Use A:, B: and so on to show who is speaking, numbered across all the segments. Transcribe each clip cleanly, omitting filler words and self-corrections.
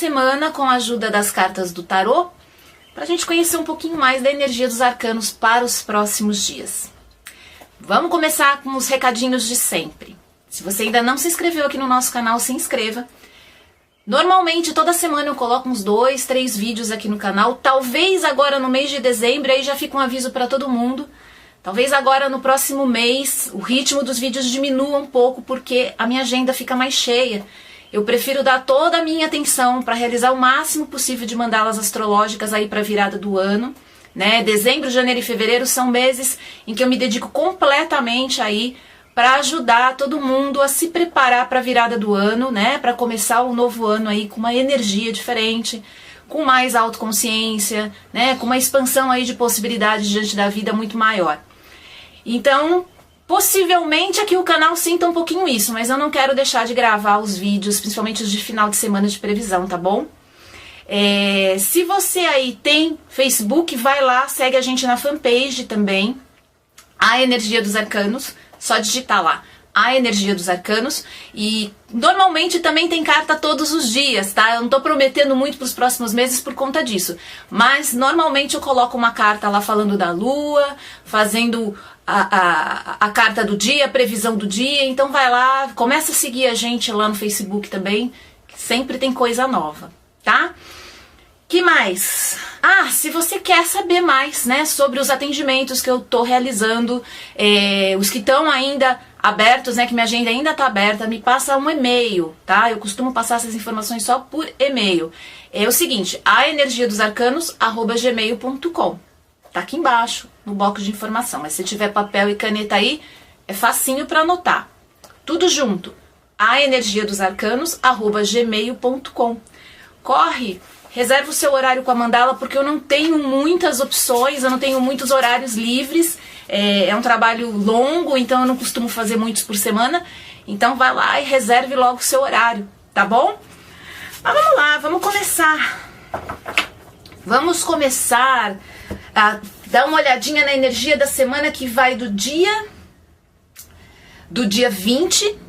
A: semana com a ajuda das cartas do tarô, para a gente conhecer um pouquinho mais da energia dos arcanos para os próximos dias. Vamos começar com os recadinhos de sempre. Se você ainda não se inscreveu aqui no nosso canal, se inscreva. Normalmente, toda semana eu coloco uns 2, 3 vídeos aqui no canal. Talvez agora no mês de dezembro, aí já fica um aviso para todo mundo. Talvez agora no próximo mês o ritmo dos vídeos diminua um pouco, porque a minha agenda fica mais cheia. Eu prefiro dar toda a minha atenção para realizar o máximo possível de mandalas astrológicas aí para a virada do ano, né? Dezembro, janeiro e fevereiro são meses em que eu me dedico completamente aí para ajudar todo mundo a se preparar para a virada do ano, né? Para começar o novo ano aí com uma energia diferente, com mais autoconsciência, né? Com uma expansão aí de possibilidades diante da vida muito maior. Então, possivelmente aqui o canal sinta um pouquinho isso, mas eu não quero deixar de gravar os vídeos, principalmente os de final de semana de previsão, tá bom? Se você aí tem Facebook, vai lá, segue a gente na fanpage também, A Energia dos Arcanos. Só digitar lá, A Energia dos Arcanos, e normalmente também tem carta todos os dias, tá? Eu não tô prometendo muito para os próximos meses por conta disso, mas normalmente eu coloco uma carta lá falando da lua, fazendo a carta do dia, a previsão do dia, então vai lá, começa a seguir a gente lá no Facebook também, que sempre tem coisa nova, tá? Que mais? Se você quer saber mais, né, sobre os atendimentos que eu tô realizando, os que estão ainda abertos, né, que minha agenda ainda tá aberta, me passa um e-mail, tá? Eu costumo passar essas informações só por e-mail. É o seguinte, aenergiadosarcanos@gmail.com. Tá aqui embaixo, no box de informação, mas se tiver papel e caneta aí, é facinho para anotar. Tudo junto, aenergiadosarcanos@gmail.com. Corre! Reserva o seu horário com a mandala, porque eu não tenho muitas opções, eu não tenho muitos horários livres. É um trabalho longo, então eu não costumo fazer muitos por semana. Então vai lá e reserve logo o seu horário, tá bom? Mas vamos lá, vamos começar. Vamos começar a dar uma olhadinha na energia da semana que vai do dia 20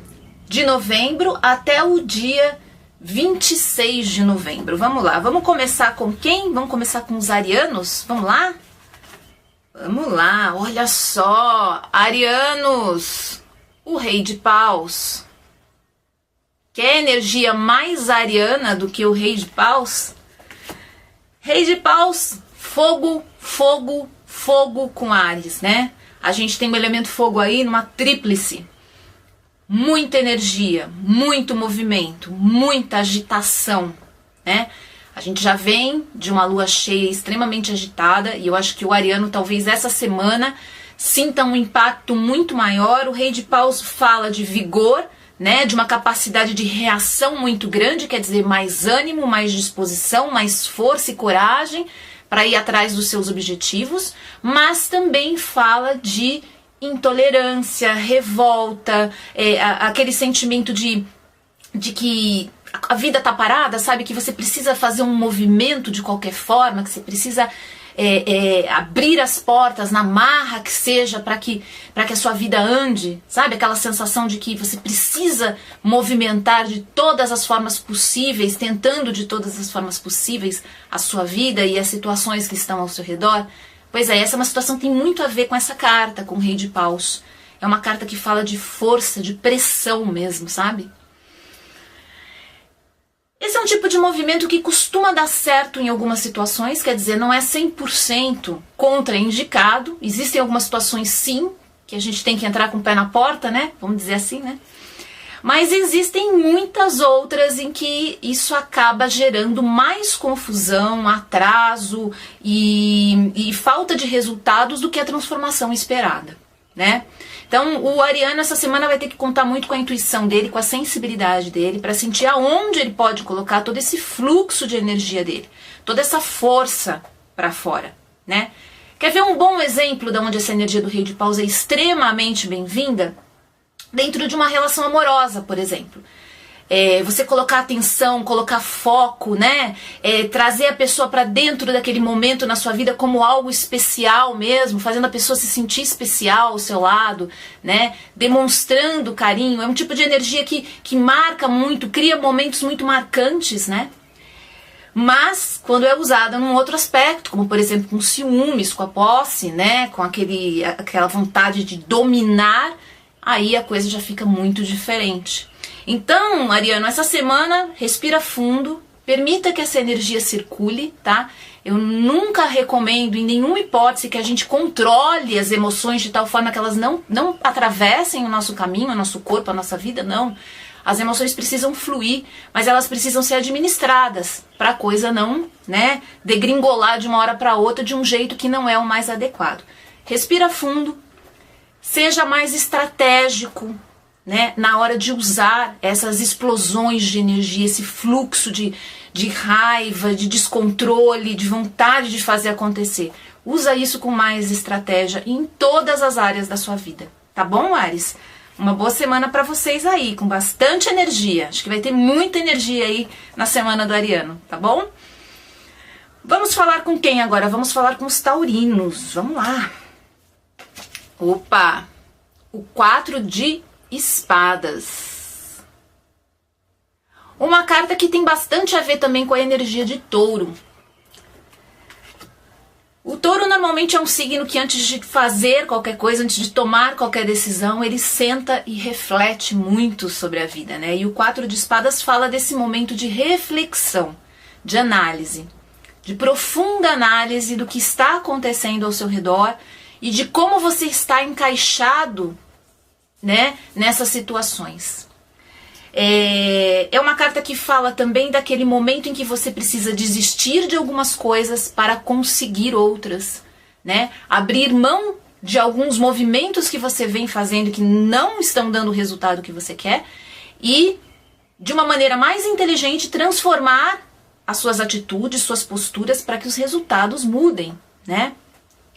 A: de novembro até o dia 26 de novembro. Vamos lá, vamos começar com quem? Vamos começar com os arianos? Vamos lá? Vamos lá, olha só, arianos, o rei de paus. Quer energia mais ariana do que o rei de paus? Rei de paus, fogo, fogo, fogo com Áries, né? A gente tem um elemento fogo aí numa tríplice. Muita energia, muito movimento, muita agitação, né? A gente já vem de uma lua cheia extremamente agitada e eu acho que o ariano talvez essa semana sinta um impacto muito maior. O rei de paus fala de vigor, né? De uma capacidade de reação muito grande, quer dizer, mais ânimo, mais disposição, mais força e coragem para ir atrás dos seus objetivos, mas também fala de intolerância, revolta, aquele sentimento de que a vida tá parada, sabe? Que você precisa fazer um movimento de qualquer forma, que você precisa abrir as portas na marra que seja para que a sua vida ande, sabe? Aquela sensação de que você precisa movimentar de todas as formas possíveis, tentando de todas as formas possíveis a sua vida e as situações que estão ao seu redor. Pois é, essa é uma situação que tem muito a ver com essa carta, com o rei de paus. É uma carta que fala de força, de pressão mesmo, sabe? Esse é um tipo de movimento que costuma dar certo em algumas situações, quer dizer, não é 100% contraindicado. Existem algumas situações, sim, que a gente tem que entrar com o pé na porta, né? Vamos dizer assim, né? Mas existem muitas outras em que isso acaba gerando mais confusão, atraso e falta de resultados do que a transformação esperada, né? Então o ariano essa semana vai ter que contar muito com a intuição dele, com a sensibilidade dele, para sentir aonde ele pode colocar todo esse fluxo de energia dele, toda essa força para fora, né? Quer ver um bom exemplo de onde essa energia do rei de paus é extremamente bem-vinda? Dentro de uma relação amorosa, por exemplo. Você colocar atenção, colocar foco, né? Trazer a pessoa para dentro daquele momento na sua vida como algo especial mesmo, fazendo a pessoa se sentir especial ao seu lado, né? Demonstrando carinho. É um tipo de energia que marca muito, cria momentos muito marcantes, né? Mas quando é usada num outro aspecto, como por exemplo com ciúmes, com a posse, né, com aquela vontade de dominar, aí a coisa já fica muito diferente. Então, Ariano, essa semana respira fundo, permita que essa energia circule, tá? Eu nunca recomendo, em nenhuma hipótese, que a gente controle as emoções de tal forma que elas não atravessem o nosso caminho, o nosso corpo, a nossa vida, não. As emoções precisam fluir, mas elas precisam ser administradas para a coisa não, né, degringolar de uma hora para outra de um jeito que não é o mais adequado. Respira fundo, seja mais estratégico, né, na hora de usar essas explosões de energia, esse fluxo de raiva, de descontrole, de vontade de fazer acontecer. Usa isso com mais estratégia em todas as áreas da sua vida. Tá bom, Áries? Uma boa semana para vocês aí, com bastante energia. Acho que vai ter muita energia aí na semana do Ariano, tá bom? Vamos falar com quem agora? Vamos falar com os taurinos. Vamos lá. Opa! O 4 de espadas. Uma carta que tem bastante a ver também com a energia de touro. O touro normalmente é um signo que antes de fazer qualquer coisa, antes de tomar qualquer decisão, ele senta e reflete muito sobre a vida, né? E o 4 de espadas fala desse momento de reflexão, de análise, de profunda análise do que está acontecendo ao seu redor e de como você está encaixado, né, nessas situações. É uma carta que fala também daquele momento em que você precisa desistir de algumas coisas para conseguir outras, né? Abrir mão de alguns movimentos que você vem fazendo que não estão dando o resultado que você quer e, de uma maneira mais inteligente, transformar as suas atitudes, suas posturas para que os resultados mudem, né?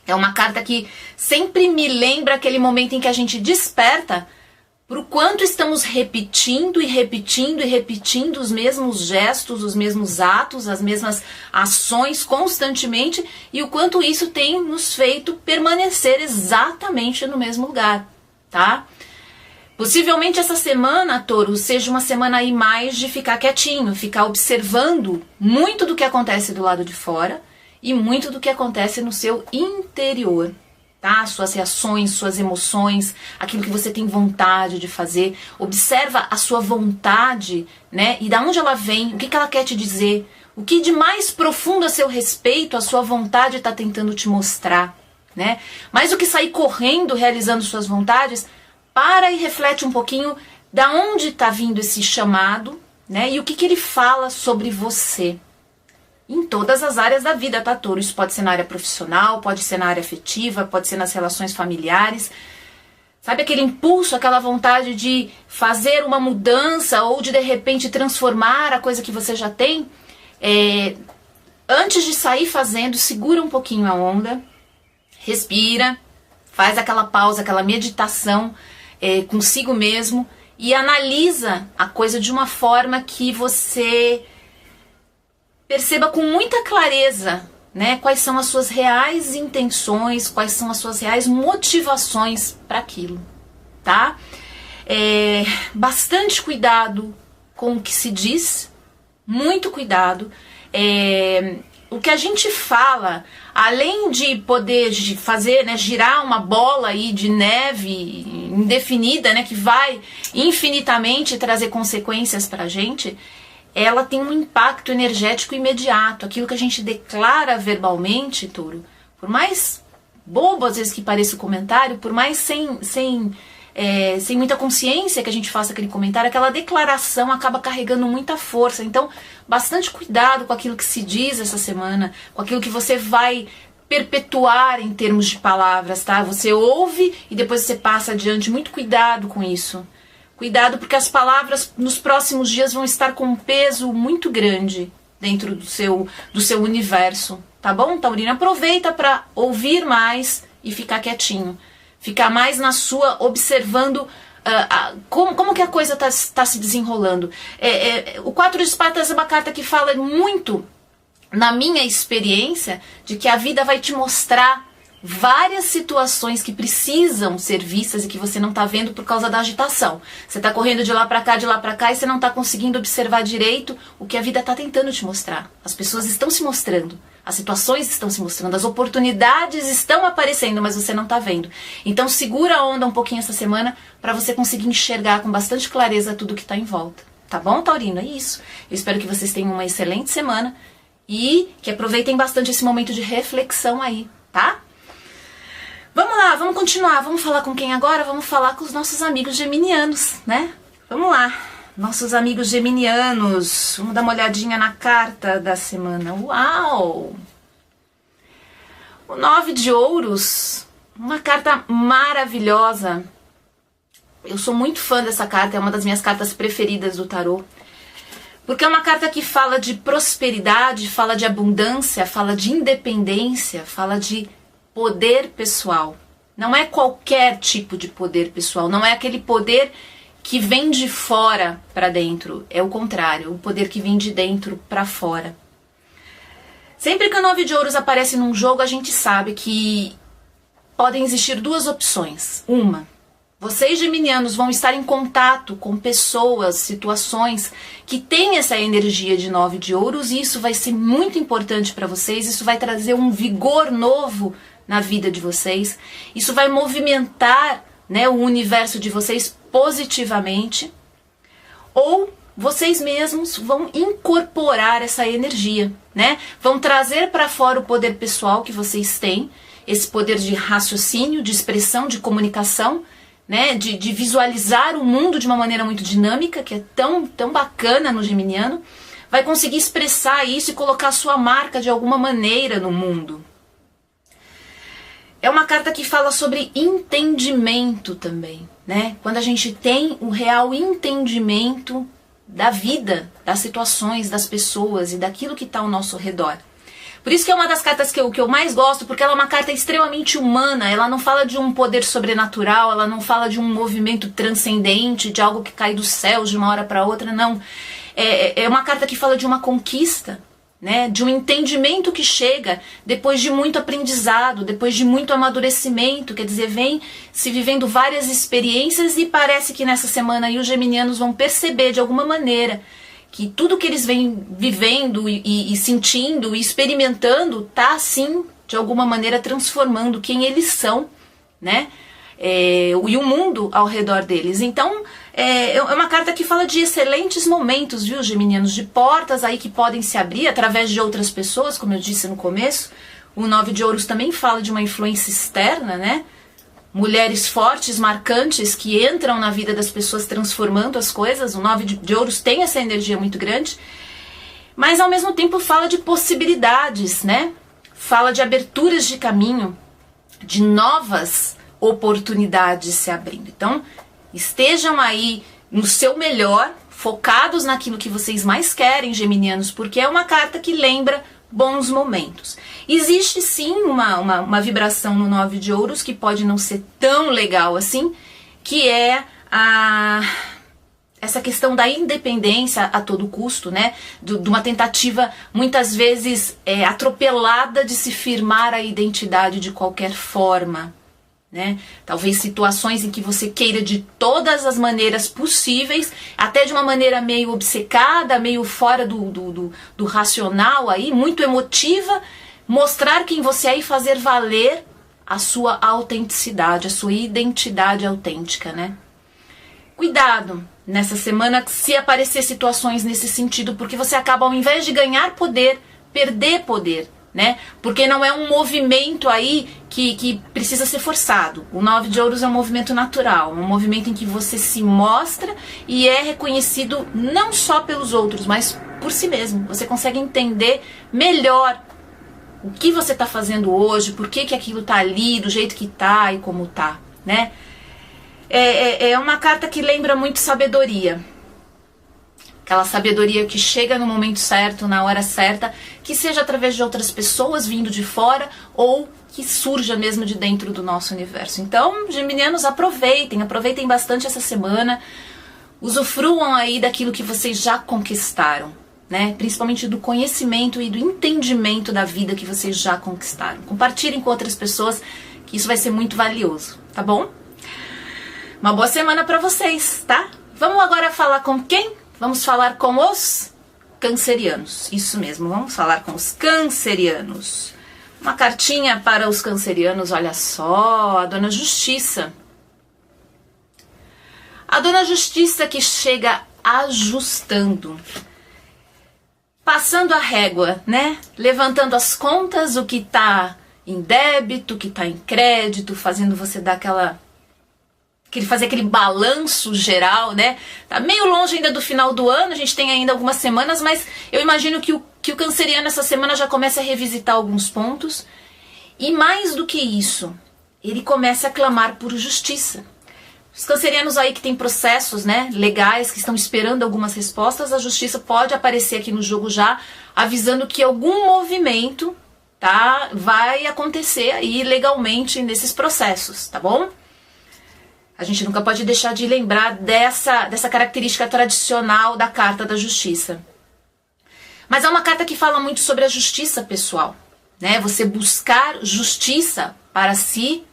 A: É uma carta que sempre me lembra aquele momento em que a gente desperta para o quanto estamos repetindo e repetindo e repetindo os mesmos gestos, os mesmos atos, as mesmas ações constantemente e o quanto isso tem nos feito permanecer exatamente no mesmo lugar, tá? Possivelmente essa semana, Touro, seja uma semana aí mais de ficar quietinho, ficar observando muito do que acontece do lado de fora e muito do que acontece no seu interior. Tá? Suas reações, suas emoções, aquilo que você tem vontade de fazer. Observa a sua vontade, né? E da onde ela vem, o que ela quer te dizer, o que de mais profundo a seu respeito a sua vontade está tentando te mostrar, né? Mais do que sair correndo realizando suas vontades, para e reflete um pouquinho da onde está vindo esse chamado, né? E o que ele fala sobre você. Em todas as áreas da vida, tá, Touro? Isso pode ser na área profissional, pode ser na área afetiva, pode ser nas relações familiares. Sabe aquele impulso, aquela vontade de fazer uma mudança ou de repente transformar a coisa que você já tem? Antes de sair fazendo, segura um pouquinho a onda, respira, faz aquela pausa, aquela meditação consigo mesmo e analisa a coisa de uma forma que você perceba com muita clareza, né, quais são as suas reais intenções, quais são as suas reais motivações para aquilo, tá? Bastante cuidado com o que se diz, muito cuidado. O que a gente fala, além de poder fazer, né, girar uma bola aí de neve indefinida, né, que vai infinitamente trazer consequências para a gente, ela tem um impacto energético imediato. Aquilo que a gente declara verbalmente, Touro, por mais bobo às vezes que pareça o comentário, por mais sem muita consciência que a gente faça aquele comentário, aquela declaração acaba carregando muita força. Então, bastante cuidado com aquilo que se diz essa semana, com aquilo que você vai perpetuar em termos de palavras, tá? Você ouve e depois você passa adiante. Muito cuidado com isso. Cuidado, porque as palavras nos próximos dias vão estar com um peso muito grande dentro do seu universo, tá bom, Taurino? Aproveita para ouvir mais e ficar quietinho. Ficar mais na sua, observando como que a coisa tá se desenrolando. O 4 de espadas é uma carta que fala muito, na minha experiência, de que a vida vai te mostrar várias situações que precisam ser vistas e que você não está vendo por causa da agitação. Você está correndo de lá para cá e você não está conseguindo observar direito o que a vida está tentando te mostrar. As pessoas estão se mostrando, as situações estão se mostrando, as oportunidades estão aparecendo, mas você não está vendo. Então segura a onda um pouquinho essa semana para você conseguir enxergar com bastante clareza tudo que está em volta. Tá bom, Taurino? É isso. Eu espero que vocês tenham uma excelente semana e que aproveitem bastante esse momento de reflexão aí, tá? Vamos lá, vamos continuar. Vamos falar com quem agora? Vamos falar com os nossos amigos geminianos, né? Vamos lá. Nossos amigos geminianos. Vamos dar uma olhadinha na carta da semana. Uau! O 9 de ouros. Uma carta maravilhosa. Eu sou muito fã dessa carta. É uma das minhas cartas preferidas do tarô. Porque é uma carta que fala de prosperidade, fala de abundância, fala de independência, fala de poder pessoal. Não é qualquer tipo de poder pessoal, não é aquele poder que vem de fora para dentro, é o contrário, o poder que vem de dentro para fora. Sempre que o 9 de ouros aparece num jogo, a gente sabe que podem existir duas opções. Uma, vocês geminianos vão estar em contato com pessoas, situações que têm essa energia de 9 de ouros e isso vai ser muito importante para vocês, isso vai trazer um vigor novo na vida de vocês, isso vai movimentar, né, o universo de vocês positivamente, ou vocês mesmos vão incorporar essa energia, né? Vão trazer para fora o poder pessoal que vocês têm, esse poder de raciocínio, de expressão, de comunicação, né, de visualizar o mundo de uma maneira muito dinâmica, que é tão bacana no geminiano, vai conseguir expressar isso e colocar a sua marca de alguma maneira no mundo. É uma carta que fala sobre entendimento também, né? Quando a gente tem o real entendimento da vida, das situações, das pessoas e daquilo que está ao nosso redor. Por isso que é uma das cartas que eu mais gosto, porque ela é uma carta extremamente humana, ela não fala de um poder sobrenatural, ela não fala de um movimento transcendente, de algo que cai do céu de uma hora para outra, não. É uma carta que fala de uma conquista, né, de um entendimento que chega depois de muito aprendizado, depois de muito amadurecimento, quer dizer, vem se vivendo várias experiências e parece que nessa semana aí os geminianos vão perceber de alguma maneira que tudo que eles vêm vivendo e sentindo e experimentando tá sim, de alguma maneira transformando quem eles são, né, e o mundo ao redor deles. Então é uma carta que fala de excelentes momentos, viu, geminianos, de portas aí que podem se abrir através de outras pessoas, como eu disse no começo. O 9 de ouros também fala de uma influência externa, né? Mulheres fortes, marcantes, que entram na vida das pessoas transformando as coisas. O 9 de ouros tem essa energia muito grande, mas ao mesmo tempo fala de possibilidades, né? Fala de aberturas de caminho, de novas oportunidades se abrindo. Então, estejam aí no seu melhor, focados naquilo que vocês mais querem, geminianos, porque é uma carta que lembra bons momentos. Existe sim uma vibração no 9 de ouros que pode não ser tão legal assim, que é essa questão da independência a todo custo, né? De uma tentativa muitas vezes atropelada de se firmar a identidade de qualquer forma, né? Talvez situações em que você queira de todas as maneiras possíveis, até de uma maneira meio obcecada, meio fora do racional aí, muito emotiva, mostrar quem você é e fazer valer a sua autenticidade, a sua identidade autêntica, né? Cuidado nessa semana se aparecer situações nesse sentido, porque você acaba, ao invés de ganhar poder, perder poder, né? Porque não é um movimento aí que precisa ser forçado. O 9 de ouros é um movimento natural, um movimento em que você se mostra e é reconhecido não só pelos outros, mas por si mesmo. Você consegue entender melhor o que você está fazendo hoje, por que aquilo está ali, do jeito que está e como está, né? É uma carta que lembra muito sabedoria. Aquela sabedoria que chega no momento certo, na hora certa, que seja através de outras pessoas vindo de fora ou que surja mesmo de dentro do nosso universo. Então, geminianos, aproveitem bastante essa semana, usufruam aí daquilo que vocês já conquistaram, né? Principalmente do conhecimento e do entendimento da vida que vocês já conquistaram. Compartilhem com outras pessoas, que isso vai ser muito valioso, tá bom? Uma boa semana para vocês, tá? Vamos agora falar com quem? Vamos falar com os cancerianos. Isso mesmo, vamos falar com os cancerianos. Uma cartinha para os cancerianos, olha só, a Dona Justiça. A Dona Justiça que chega ajustando, passando a régua, né? Levantando as contas, o que tá em débito, o que tá em crédito, fazendo você dar fazer aquele balanço geral, né? Tá meio longe ainda do final do ano, a gente tem ainda algumas semanas, mas eu imagino que o canceriano essa semana já começa a revisitar alguns pontos. E mais do que isso, ele começa a clamar por justiça. Os cancerianos aí que têm processos, né, legais, que estão esperando algumas respostas, a justiça pode aparecer aqui no jogo já, avisando que algum movimento, tá, vai acontecer aí legalmente nesses processos, tá bom? A gente nunca pode deixar de lembrar dessa característica tradicional da carta da justiça. Mas é uma carta que fala muito sobre a justiça pessoal, né? Você buscar justiça para si,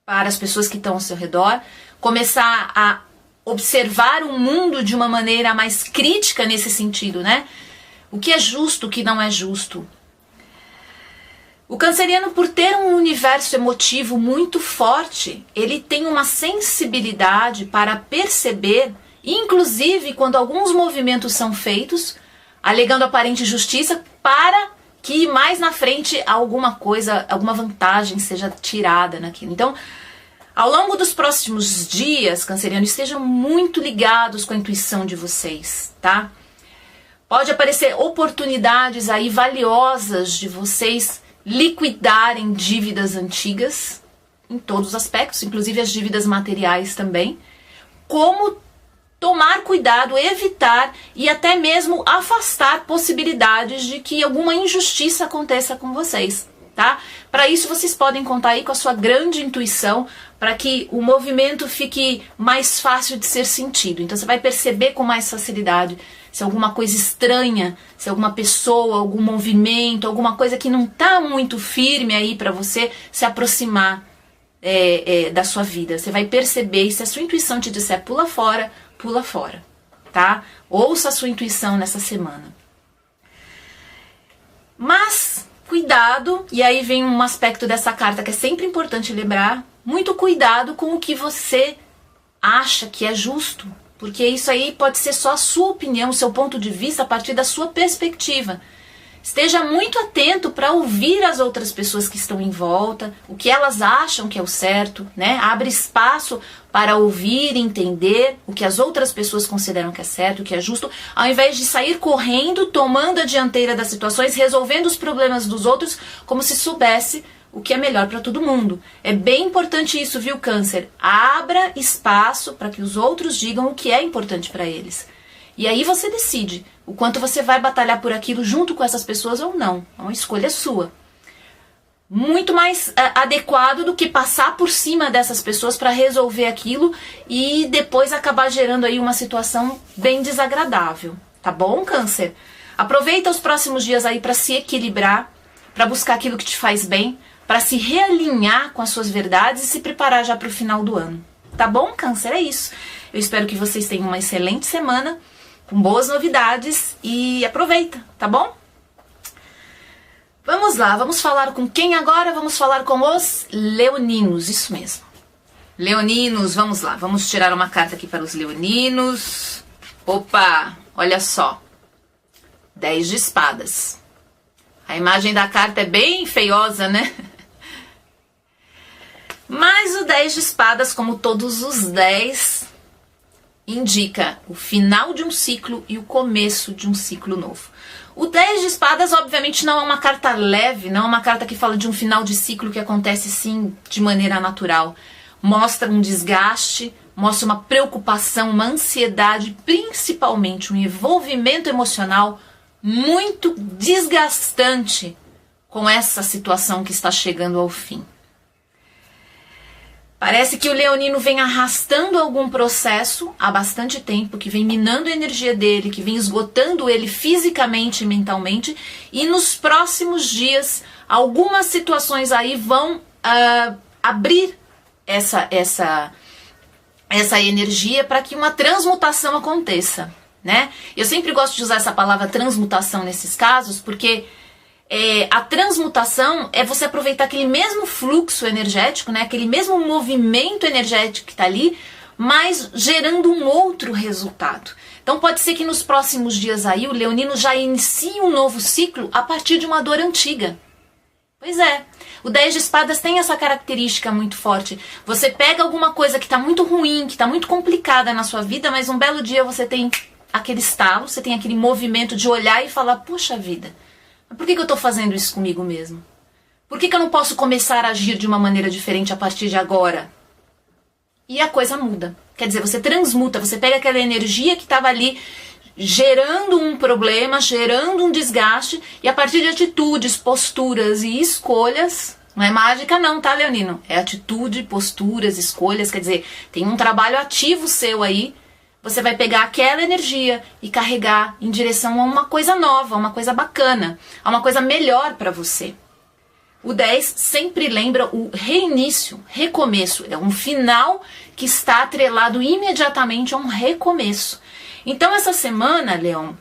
A: para as pessoas que estão ao seu redor, começar a observar o mundo de uma maneira mais crítica nesse sentido, né? O que é justo, o que não é justo. O canceriano, por ter um universo emotivo muito forte, ele tem uma sensibilidade para perceber, inclusive quando alguns movimentos são feitos, alegando aparente justiça, para que mais na frente alguma coisa, alguma vantagem seja tirada naquilo. Então, ao longo dos próximos dias, cancerianos, estejam muito ligados com a intuição de vocês, tá? Pode aparecer oportunidades aí valiosas de vocês liquidarem dívidas antigas, em todos os aspectos, inclusive as dívidas materiais também. Como tomar cuidado, evitar e até mesmo afastar possibilidades de que alguma injustiça aconteça com vocês, tá? Para isso vocês podem contar aí com a sua grande intuição, para que o movimento fique mais fácil de ser sentido. Então você vai perceber com mais facilidade se alguma coisa estranha, se alguma pessoa, algum movimento, alguma coisa que não está muito firme aí para você se aproximar da sua vida. Você vai perceber, e se a sua intuição te disser pula fora, tá? Ouça a sua intuição nessa semana. Mas cuidado, e aí vem um aspecto dessa carta que é sempre importante lembrar, muito cuidado com o que você acha que é justo, porque isso aí pode ser só a sua opinião, o seu ponto de vista a partir da sua perspectiva. Esteja muito atento para ouvir as outras pessoas que estão em volta, o que elas acham que é o certo, né? Abre espaço para ouvir e entender o que as outras pessoas consideram que é certo, o que é justo, ao invés de sair correndo, tomando a dianteira das situações, resolvendo os problemas dos outros como se soubesse o que é melhor para todo mundo. É bem importante isso, viu, Câncer? Abra espaço para que os outros digam o que é importante para eles. E aí você decide o quanto você vai batalhar por aquilo junto com essas pessoas ou não. É uma escolha sua. Muito mais adequado do que passar por cima dessas pessoas para resolver aquilo e depois acabar gerando aí uma situação bem desagradável. Tá bom, Câncer? Aproveita os próximos dias aí para se equilibrar, para buscar aquilo que te faz bem, para se realinhar com as suas verdades e se preparar já para o final do ano. Tá bom, Câncer? É isso. Eu espero que vocês tenham uma excelente semana, com boas novidades, e aproveita, tá bom? Vamos lá, vamos falar com quem agora? Vamos falar com os leoninos, isso mesmo. Leoninos, vamos lá, vamos tirar uma carta aqui para os leoninos. Opa, olha só, 10 de espadas. A imagem da carta é bem feiosa, né? Mas o 10 de espadas, como todos os 10, indica o final de um ciclo e o começo de um ciclo novo. O 10 de espadas, obviamente, não é uma carta leve, não é uma carta que fala de um final de ciclo que acontece, sim, de maneira natural. Mostra um desgaste, mostra uma preocupação, uma ansiedade, principalmente um envolvimento emocional muito desgastante com essa situação que está chegando ao fim. Parece que o leonino vem arrastando algum processo há bastante tempo, que vem minando a energia dele, que vem esgotando ele fisicamente e mentalmente, e nos próximos dias algumas situações aí vão abrir essa energia para que uma transmutação aconteça, né? Eu sempre gosto de usar essa palavra transmutação nesses casos, porque a transmutação é você aproveitar aquele mesmo fluxo energético, né? Aquele mesmo movimento energético que está ali, mas gerando um outro resultado. Então pode ser que nos próximos dias aí o leonino já inicie um novo ciclo a partir de uma dor antiga. Pois é, o 10 de espadas tem essa característica muito forte. Você pega alguma coisa que está muito ruim, que está muito complicada na sua vida, mas um belo dia você tem aquele estalo, você tem aquele movimento de olhar e falar, puxa vida, mas por que eu estou fazendo isso comigo mesmo? Por que eu não posso começar a agir de uma maneira diferente a partir de agora? E a coisa muda. Quer dizer, você transmuta, você pega aquela energia que estava ali gerando um problema, gerando um desgaste, e a partir de atitudes, posturas e escolhas, não é mágica não, tá, leonino? É atitude, posturas, escolhas, quer dizer, tem um trabalho ativo seu aí. Você vai pegar aquela energia e carregar em direção a uma coisa nova, a uma coisa bacana, a uma coisa melhor para você. O 10 sempre lembra o reinício, recomeço. É um final que está atrelado imediatamente a um recomeço. Então essa semana, Leão,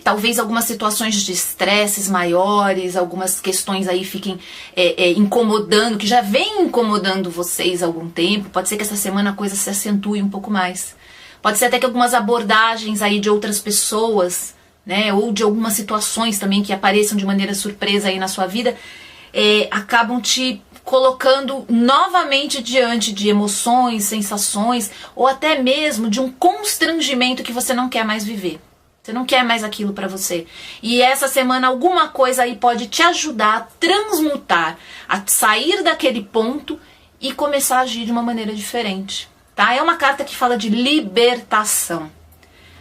A: talvez algumas situações de estresses maiores, algumas questões aí fiquem incomodando, que já vem incomodando vocês há algum tempo. Pode ser que essa semana a coisa se acentue um pouco mais. Pode ser até que algumas abordagens aí de outras pessoas, né, ou de algumas situações também que apareçam de maneira surpresa aí na sua vida, acabam te colocando novamente diante de emoções, sensações, ou até mesmo de um constrangimento que você não quer mais viver. Você não quer mais aquilo para você. E essa semana alguma coisa aí pode te ajudar a transmutar, a sair daquele ponto e começar a agir de uma maneira diferente. Tá? É uma carta que fala de libertação.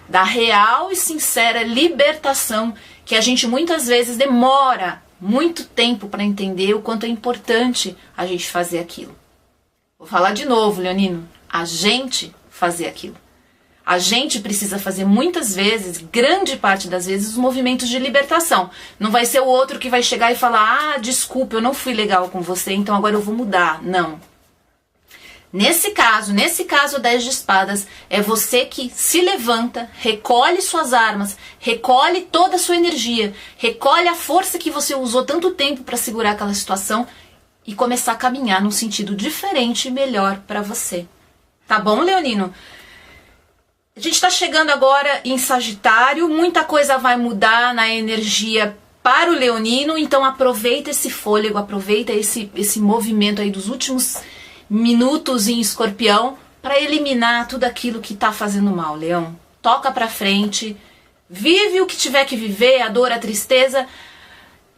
A: Da real e sincera libertação que a gente muitas vezes demora muito tempo para entender o quanto é importante a gente fazer aquilo. Vou falar de novo, leonino. A gente fazer aquilo. A gente precisa fazer muitas vezes, grande parte das vezes, os movimentos de libertação. Não vai ser o outro que vai chegar e falar, desculpa, eu não fui legal com você, então agora eu vou mudar. Não. Nesse caso, o 10 de espadas, é você que se levanta, recolhe suas armas, recolhe toda a sua energia, recolhe a força que você usou tanto tempo para segurar aquela situação e começar a caminhar num sentido diferente e melhor para você. Tá bom, leonino? A gente está chegando agora em Sagitário, muita coisa vai mudar na energia para o leonino, então aproveita esse fôlego, aproveita esse movimento aí dos últimos minutos em Escorpião para eliminar tudo aquilo que está fazendo mal, Leão. Toca para frente, vive o que tiver que viver, a dor, a tristeza,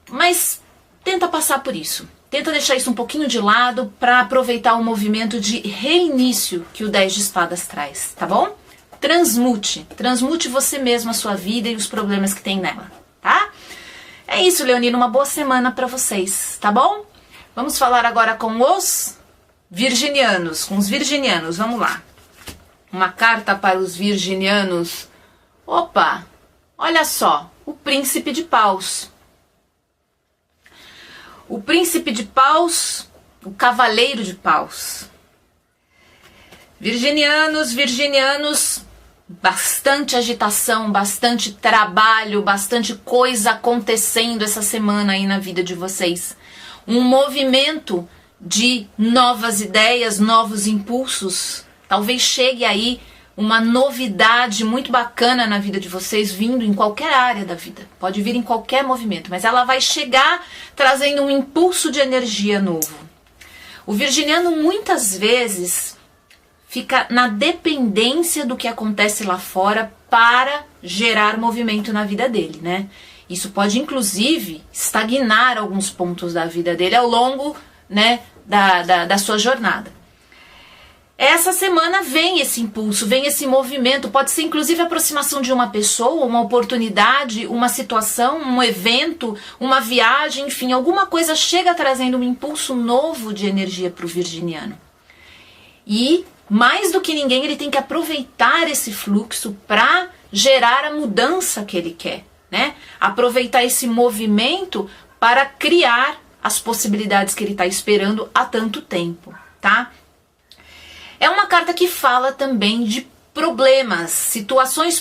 A: mas tenta passar por isso. Tenta deixar isso um pouquinho de lado para aproveitar o movimento de reinício que o 10 de espadas traz, tá bom? Transmute você mesmo a sua vida e os problemas que tem nela, tá? É isso, leonino, uma boa semana para vocês, tá bom? Vamos falar agora com os virginianos, vamos lá. Uma carta para os virginianos. Opa, olha só, o príncipe de paus. O príncipe de paus, o cavaleiro de paus. Virginianos, bastante agitação, bastante trabalho, bastante coisa acontecendo essa semana aí na vida de vocês. Um movimento de novas ideias, novos impulsos. Talvez chegue aí uma novidade muito bacana na vida de vocês, vindo em qualquer área da vida. Pode vir em qualquer movimento, mas ela vai chegar trazendo um impulso de energia novo. O virginiano muitas vezes fica na dependência do que acontece lá fora para gerar movimento na vida dele, né? Isso pode inclusive estagnar alguns pontos da vida dele ao longo, né, da sua jornada. Essa semana vem esse impulso, vem esse movimento, pode ser inclusive a aproximação de uma pessoa, uma oportunidade, uma situação, um evento, uma viagem, enfim, alguma coisa chega trazendo um impulso novo de energia para o virginiano. E mais do que ninguém, ele tem que aproveitar esse fluxo para gerar a mudança que ele quer, né? Aproveitar esse movimento para criar as possibilidades que ele está esperando há tanto tempo, tá? É uma carta que fala também de problemas,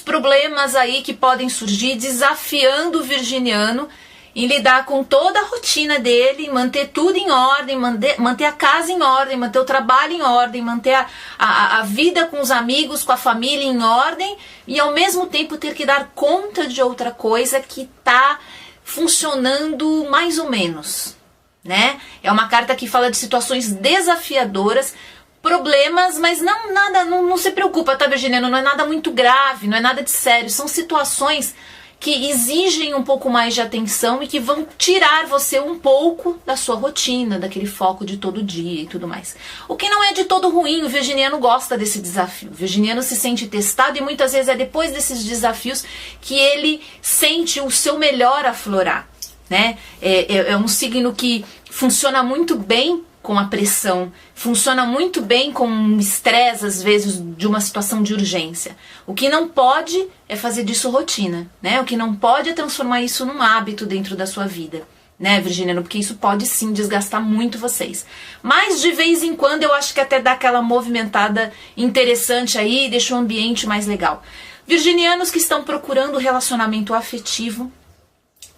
A: problemas aí que podem surgir, desafiando o virginiano em lidar com toda a rotina dele, manter tudo em ordem, manter a casa em ordem, manter o trabalho em ordem, manter a vida com os amigos, com a família em ordem, e ao mesmo tempo ter que dar conta de outra coisa que está funcionando mais ou menos, né? É uma carta que fala de situações desafiadoras, problemas, mas não se preocupa, tá, virginiano? Não é nada muito grave, não é nada de sério, são situações que exigem um pouco mais de atenção e que vão tirar você um pouco da sua rotina, daquele foco de todo dia e tudo mais. O que não é de todo ruim, o virginiano gosta desse desafio. O virginiano se sente testado e muitas vezes é depois desses desafios que ele sente o seu melhor aflorar, né? É um signo que funciona muito bem com a pressão, funciona muito bem com o estresse, às vezes, de uma situação de urgência. O que não pode é fazer disso rotina, né? O que não pode é transformar isso num hábito dentro da sua vida, né, virginiano? Porque isso pode sim desgastar muito vocês. Mas de vez em quando eu acho que até dá aquela movimentada interessante aí, deixa o ambiente mais legal. Virginianos que estão procurando relacionamento afetivo,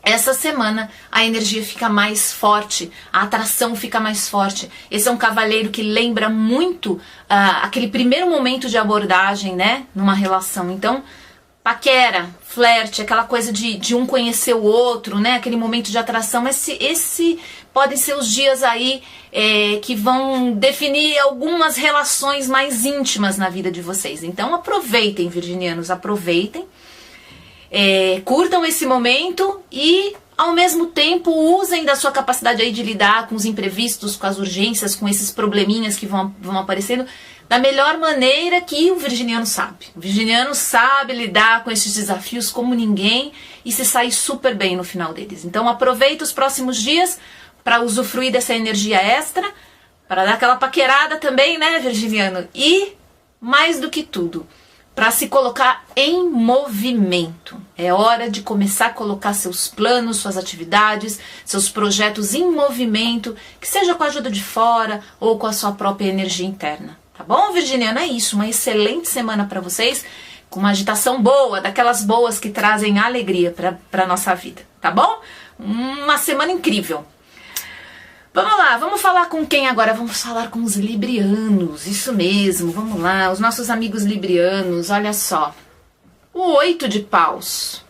A: essa semana a energia fica mais forte, a atração fica mais forte. Esse é um cavaleiro que lembra muito aquele primeiro momento de abordagem, né, numa relação. Então, paquera, flerte, aquela coisa de um conhecer o outro, né, aquele momento de atração. Esse podem ser os dias aí que vão definir algumas relações mais íntimas na vida de vocês. Então, aproveitem, virginianos, aproveitem. Curtam esse momento e, ao mesmo tempo, usem da sua capacidade aí de lidar com os imprevistos, com as urgências, com esses probleminhas que vão aparecendo, da melhor maneira que o virginiano sabe. O virginiano sabe lidar com esses desafios como ninguém e se sair super bem no final deles. Então, aproveita os próximos dias para usufruir dessa energia extra, para dar aquela paquerada também, né, virginiano? E, mais do que tudo, para se colocar em movimento. É hora de começar a colocar seus planos, suas atividades, seus projetos em movimento, que seja com a ajuda de fora ou com a sua própria energia interna. Tá bom, virginiano? É isso, uma excelente semana para vocês, com uma agitação boa, daquelas boas que trazem alegria para a nossa vida, tá bom? Uma semana incrível. Vamos lá, vamos falar com quem agora? Vamos falar com os librianos, isso mesmo, vamos lá, os nossos amigos librianos, olha só. O 8 de paus.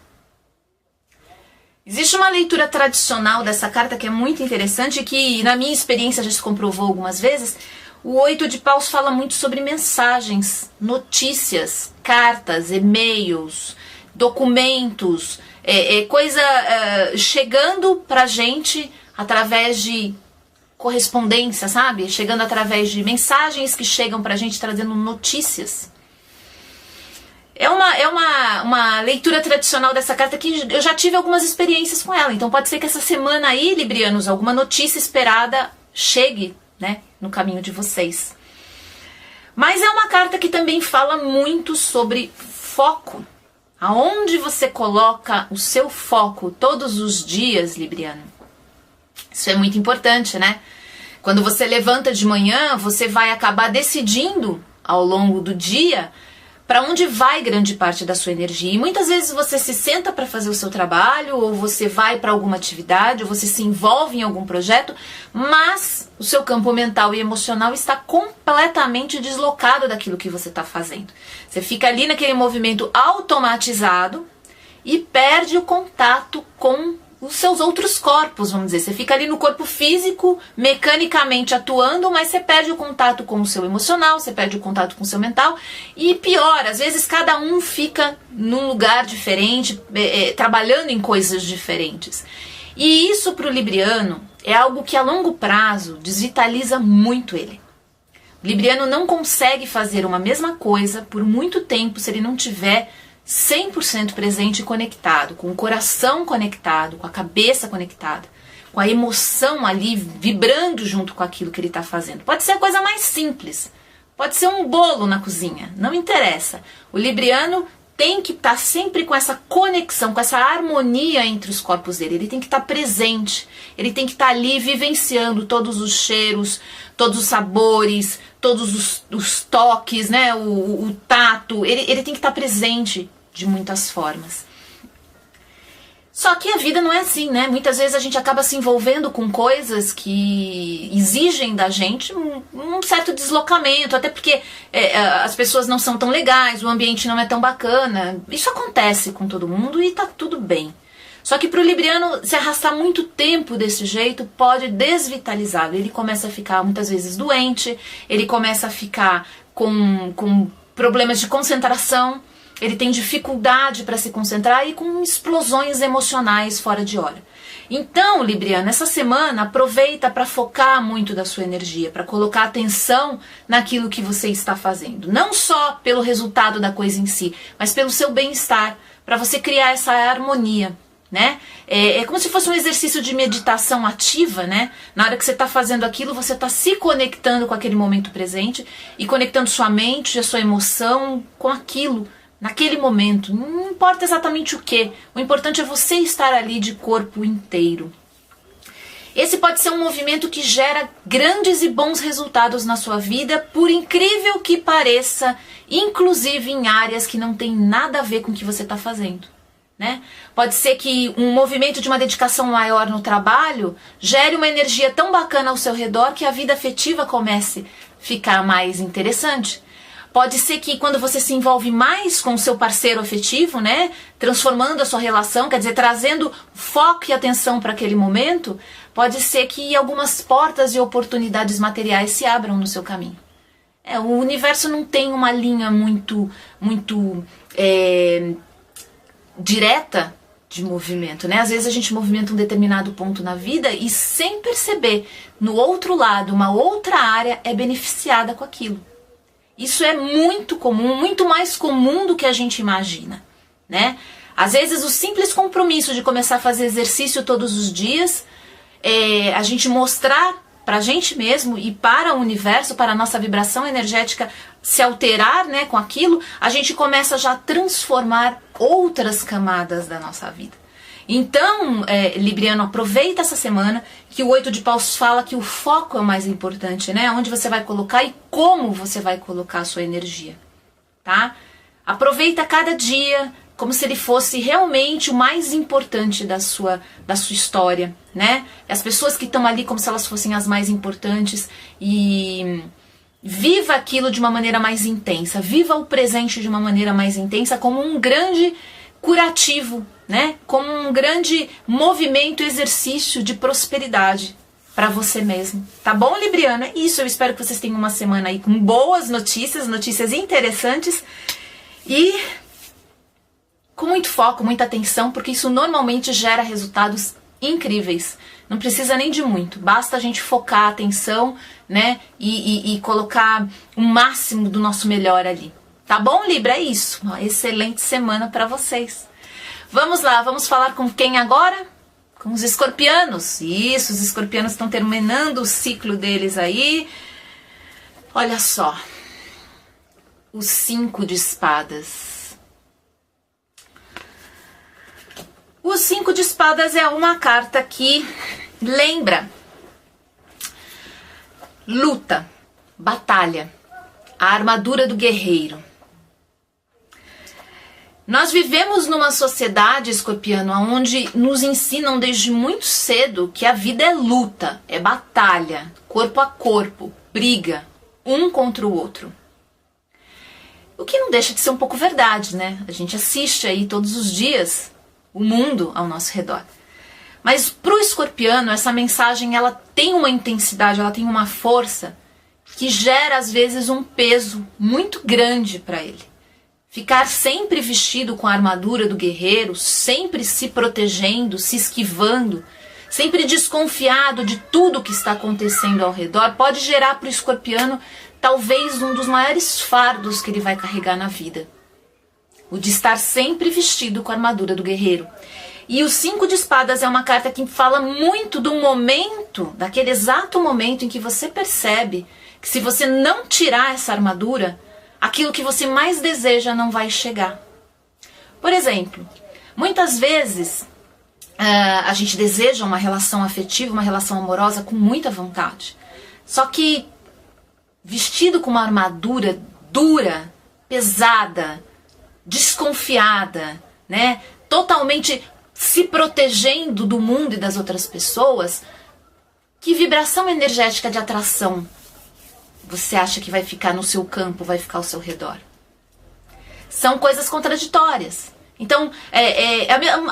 A: Existe uma leitura tradicional dessa carta que é muito interessante, que na minha experiência já se comprovou algumas vezes. O 8 de paus fala muito sobre mensagens, notícias, cartas, e-mails, documentos, coisa chegando pra gente através de correspondência, sabe? Chegando através de mensagens que chegam pra gente trazendo notícias. É uma leitura tradicional dessa carta que eu já tive algumas experiências com ela. Então pode ser que essa semana aí, librianos, alguma notícia esperada chegue, né, no caminho de vocês. Mas é uma carta que também fala muito sobre foco. Aonde você coloca o seu foco todos os dias, libriano? Isso é muito importante, né? Quando você levanta de manhã, você vai acabar decidindo ao longo do dia para onde vai grande parte da sua energia. E muitas vezes você se senta para fazer o seu trabalho, ou você vai para alguma atividade, ou você se envolve em algum projeto, mas o seu campo mental e emocional está completamente deslocado daquilo que você está fazendo. Você fica ali naquele movimento automatizado e perde o contato com os seus outros corpos, vamos dizer. Você fica ali no corpo físico, mecanicamente atuando, mas você perde o contato com o seu emocional, você perde o contato com o seu mental. E pior, às vezes cada um fica num lugar diferente, trabalhando em coisas diferentes. E isso para o libriano é algo que a longo prazo desvitaliza muito ele. O libriano não consegue fazer uma mesma coisa por muito tempo se ele não tiver 100% presente e conectado, com o coração conectado, com a cabeça conectada, com a emoção ali vibrando junto com aquilo que ele está fazendo. Pode ser a coisa mais simples, pode ser um bolo na cozinha, não interessa. O libriano tem que estar sempre com essa conexão, com essa harmonia entre os corpos dele. Ele tem que estar presente, ele tem que estar ali vivenciando todos os cheiros, todos os sabores, todos os toques, né? O tato. Ele tem que estar presente de muitas formas. Só que a vida não é assim, né? Muitas vezes a gente acaba se envolvendo com coisas que exigem da gente um certo deslocamento, até porque as pessoas não são tão legais, o ambiente não é tão bacana. Isso acontece com todo mundo e tá tudo bem. Só que para o libriano, se arrastar muito tempo desse jeito, pode desvitalizá-lo. Ele começa a ficar muitas vezes doente, ele começa a ficar com problemas de concentração, ele tem dificuldade para se concentrar e com explosões emocionais fora de hora. Então, libriano, essa semana aproveita para focar muito da sua energia, para colocar atenção naquilo que você está fazendo. Não só pelo resultado da coisa em si, mas pelo seu bem-estar, para você criar essa harmonia, né? É como se fosse um exercício de meditação ativa, né? Na hora que você está fazendo aquilo, você está se conectando com aquele momento presente e conectando sua mente, a sua emoção com aquilo, naquele momento. Não importa exatamente o que, o importante é você estar ali de corpo inteiro. Esse pode ser um movimento que gera grandes e bons resultados na sua vida, por incrível que pareça, inclusive em áreas que não tem nada a ver com o que você está fazendo, né? Pode ser que um movimento de uma dedicação maior no trabalho gere uma energia tão bacana ao seu redor que a vida afetiva comece a ficar mais interessante. Pode ser que quando você se envolve mais com o seu parceiro afetivo, né, transformando a sua relação, quer dizer, trazendo foco e atenção para aquele momento, pode ser que algumas portas e oportunidades materiais se abram no seu caminho. O universo não tem uma linha muito direta de movimento, né? Às vezes a gente movimenta um determinado ponto na vida e sem perceber, no outro lado, uma outra área é beneficiada com aquilo. Isso é muito comum, muito mais comum do que a gente imagina, né? Às vezes o simples compromisso de começar a fazer exercício todos os dias, a gente mostrar para a gente mesmo e para o universo, para a nossa vibração energética se alterar, né, com aquilo, a gente começa já a transformar outras camadas da nossa vida. Então, libriano, aproveita essa semana que o 8 de paus fala que o foco é o mais importante, né? Onde você vai colocar e como você vai colocar a sua energia, tá? Aproveita cada dia como se ele fosse realmente o mais importante da sua história, né? As pessoas que estão ali como se elas fossem as mais importantes e viva aquilo de uma maneira mais intensa, viva o presente de uma maneira mais intensa como um grande curativo, né? Como um grande movimento, exercício de prosperidade para você mesmo. Tá bom, libriano? É isso, eu espero que vocês tenham uma semana aí com boas notícias, notícias interessantes e com muito foco, muita atenção, porque isso normalmente gera resultados incríveis. Não precisa nem de muito, basta a gente focar a atenção, né? E colocar o máximo do nosso melhor ali. Tá bom, Libra? É isso. Uma excelente semana para vocês. Vamos lá, vamos falar com quem agora? Com os escorpianos. Isso, os escorpianos estão terminando o ciclo deles aí. Olha só. O 5 de espadas. O 5 de espadas é uma carta que lembra luta, batalha, a armadura do guerreiro. Nós vivemos numa sociedade, escorpiano, onde nos ensinam desde muito cedo que a vida é luta, é batalha, corpo a corpo, briga, um contra o outro. O que não deixa de ser um pouco verdade, né? A gente assiste aí todos os dias o mundo ao nosso redor. Mas para o escorpiano, essa mensagem ela tem uma intensidade, ela tem uma força que gera às vezes um peso muito grande para ele. Ficar sempre vestido com a armadura do guerreiro, sempre se protegendo, se esquivando, sempre desconfiado de tudo que está acontecendo ao redor, pode gerar para o escorpiano talvez um dos maiores fardos que ele vai carregar na vida. O de estar sempre vestido com a armadura do guerreiro. E o 5 de espadas é uma carta que fala muito do momento, daquele exato momento em que você percebe que se você não tirar essa armadura, aquilo que você mais deseja não vai chegar. Por exemplo, muitas vezes a gente deseja uma relação afetiva, uma relação amorosa com muita vontade. Só que vestido com uma armadura dura, pesada, desconfiada, né? Totalmente se protegendo do mundo e das outras pessoas, que vibração energética de atração você acha que vai ficar no seu campo, vai ficar ao seu redor? São coisas contraditórias. Então,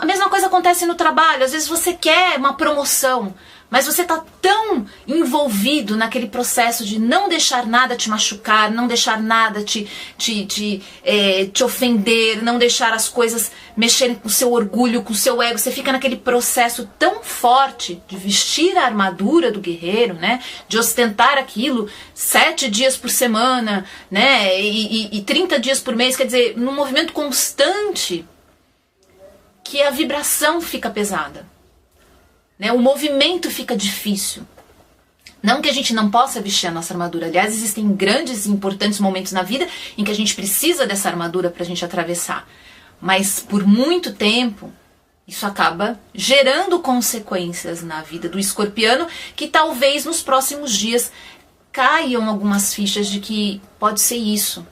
A: a mesma coisa acontece no trabalho. Às vezes você quer uma promoção, mas você está tão envolvido naquele processo de não deixar nada te machucar, não deixar nada te ofender, não deixar as coisas mexerem com o seu orgulho, com o seu ego. Você fica naquele processo tão forte de vestir a armadura do guerreiro, né? De ostentar aquilo 7 dias por semana, né? E 30 dias por mês, quer dizer, num movimento constante, que a vibração fica pesada. Né? O movimento fica difícil. Não que a gente não possa vestir a nossa armadura. Aliás, existem grandes e importantes momentos na vida em que a gente precisa dessa armadura para a gente atravessar. Mas por muito tempo, isso acaba gerando consequências na vida do escorpiano, que talvez nos próximos dias caiam algumas fichas de que pode ser isso.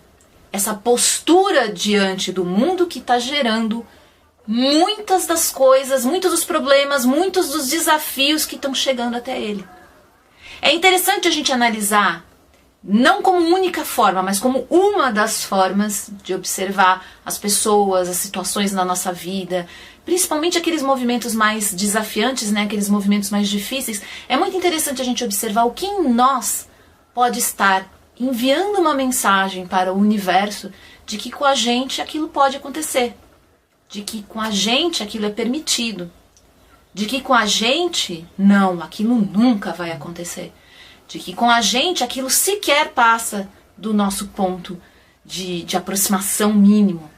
A: Essa postura diante do mundo que está gerando muitas das coisas, muitos dos problemas, muitos dos desafios que estão chegando até ele. É interessante a gente analisar, não como única forma, mas como uma das formas de observar as pessoas, as situações na nossa vida, principalmente aqueles movimentos mais desafiantes, né, aqueles movimentos mais difíceis. É muito interessante a gente observar o que em nós pode estar enviando uma mensagem para o universo de que com a gente aquilo pode acontecer. De que com a gente aquilo é permitido. De que com a gente, não, aquilo nunca vai acontecer. De que com a gente aquilo sequer passa do nosso ponto de aproximação mínimo.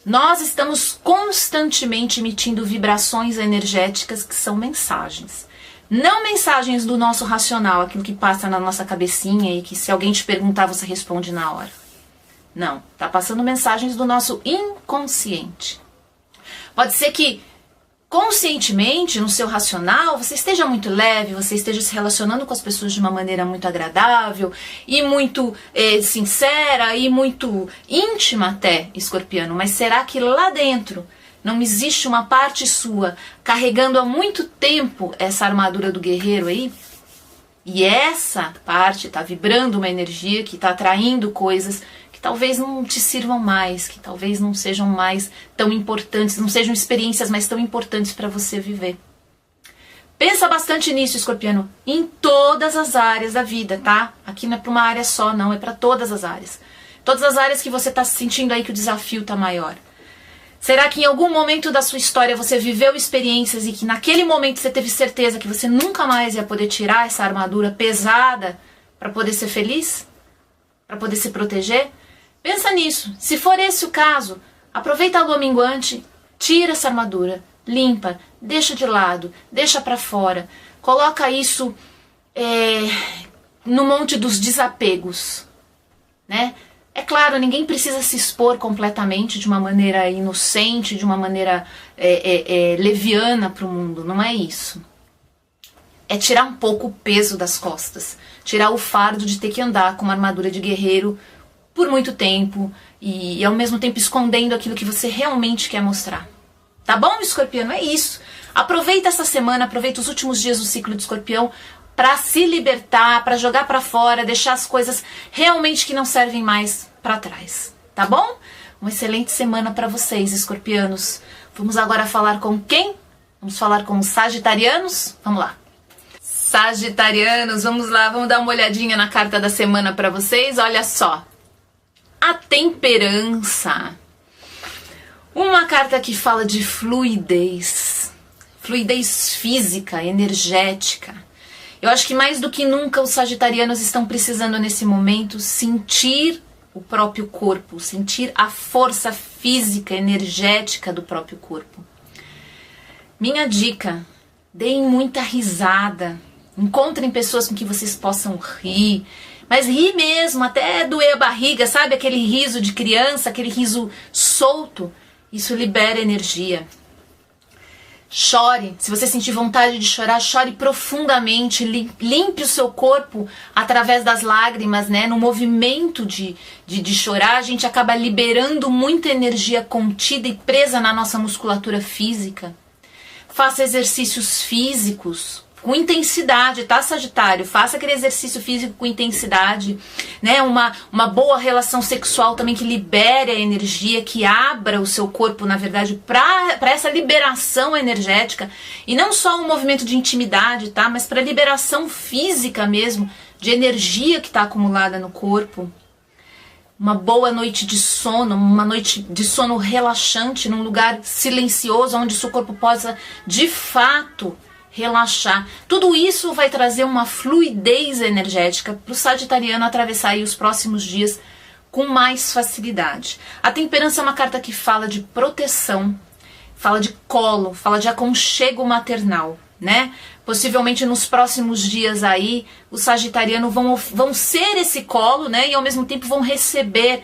A: Nós estamos constantemente emitindo vibrações energéticas que são mensagens. Não mensagens do nosso racional, aquilo que passa na nossa cabecinha e que se alguém te perguntar você responde na hora. Não, está passando mensagens do nosso inconsciente. Pode ser que conscientemente, no seu racional, você esteja muito leve, você esteja se relacionando com as pessoas de uma maneira muito agradável e muito sincera e muito íntima até, escorpiano. Mas será que lá dentro não existe uma parte sua carregando há muito tempo essa armadura do guerreiro aí? E essa parte está vibrando uma energia que está atraindo coisas que talvez não te sirvam mais, que talvez não sejam mais tão importantes, não sejam experiências mais tão importantes para você viver. Pensa bastante nisso, escorpiano, em todas as áreas da vida, tá? Aqui não é para uma área só, não, é para todas as áreas. Todas as áreas que você está sentindo aí que o desafio está maior. Será que em algum momento da sua história você viveu experiências e que naquele momento você teve certeza que você nunca mais ia poder tirar essa armadura pesada para poder ser feliz? Para poder se proteger? Pensa nisso. Se for esse o caso, aproveita a lua minguante, tira essa armadura, limpa, deixa de lado, deixa para fora. Coloca isso no monte dos desapegos, né? É claro, ninguém precisa se expor completamente de uma maneira inocente, de uma maneira leviana para o mundo, não é isso. É tirar um pouco o peso das costas, tirar o fardo de ter que andar com uma armadura de guerreiro por muito tempo e ao mesmo tempo escondendo aquilo que você realmente quer mostrar. Tá bom, escorpiano? É isso. Aproveita essa semana, aproveita os últimos dias do ciclo de escorpião para se libertar, para jogar para fora, deixar as coisas realmente que não servem mais para trás. Tá bom? Uma excelente semana para vocês, escorpianos. Vamos agora falar com quem? Vamos falar com os sagitarianos? Vamos lá. Sagitarianos, vamos lá, vamos dar uma olhadinha na carta da semana para vocês. Olha só. A temperança. Uma carta que fala de fluidez. Fluidez física, energética. Eu acho que mais do que nunca os sagitarianos estão precisando nesse momento sentir o próprio corpo, sentir a força física, energética do próprio corpo. Minha dica, deem muita risada Encontrem pessoas com que vocês possam rir, mas rir mesmo, até doer a barriga, sabe? Aquele riso de criança, aquele riso solto. Isso libera energia. Chore, se você sentir vontade de chorar, chore profundamente, limpe o seu corpo através das lágrimas, né? No movimento de chorar, a gente acaba liberando muita energia contida e presa na nossa musculatura física. Faça exercícios físicos com intensidade, tá, Sagitário? Faça aquele exercício físico com intensidade, né? Uma boa relação sexual também que libere a energia, que abra o seu corpo, na verdade, para essa liberação energética. E não só um movimento de intimidade, tá? Mas para liberação física mesmo, de energia que está acumulada no corpo. Uma boa noite de sono, uma noite de sono relaxante, num lugar silencioso, onde o seu corpo possa, de fato, relaxar. Tudo isso vai trazer uma fluidez energética para o sagitariano atravessar aí os próximos dias com mais facilidade. A temperança é uma carta que fala de proteção, fala de colo, fala de aconchego maternal, né? Possivelmente nos próximos dias aí, os sagitarianos vão ser esse colo, né? E ao mesmo tempo vão receber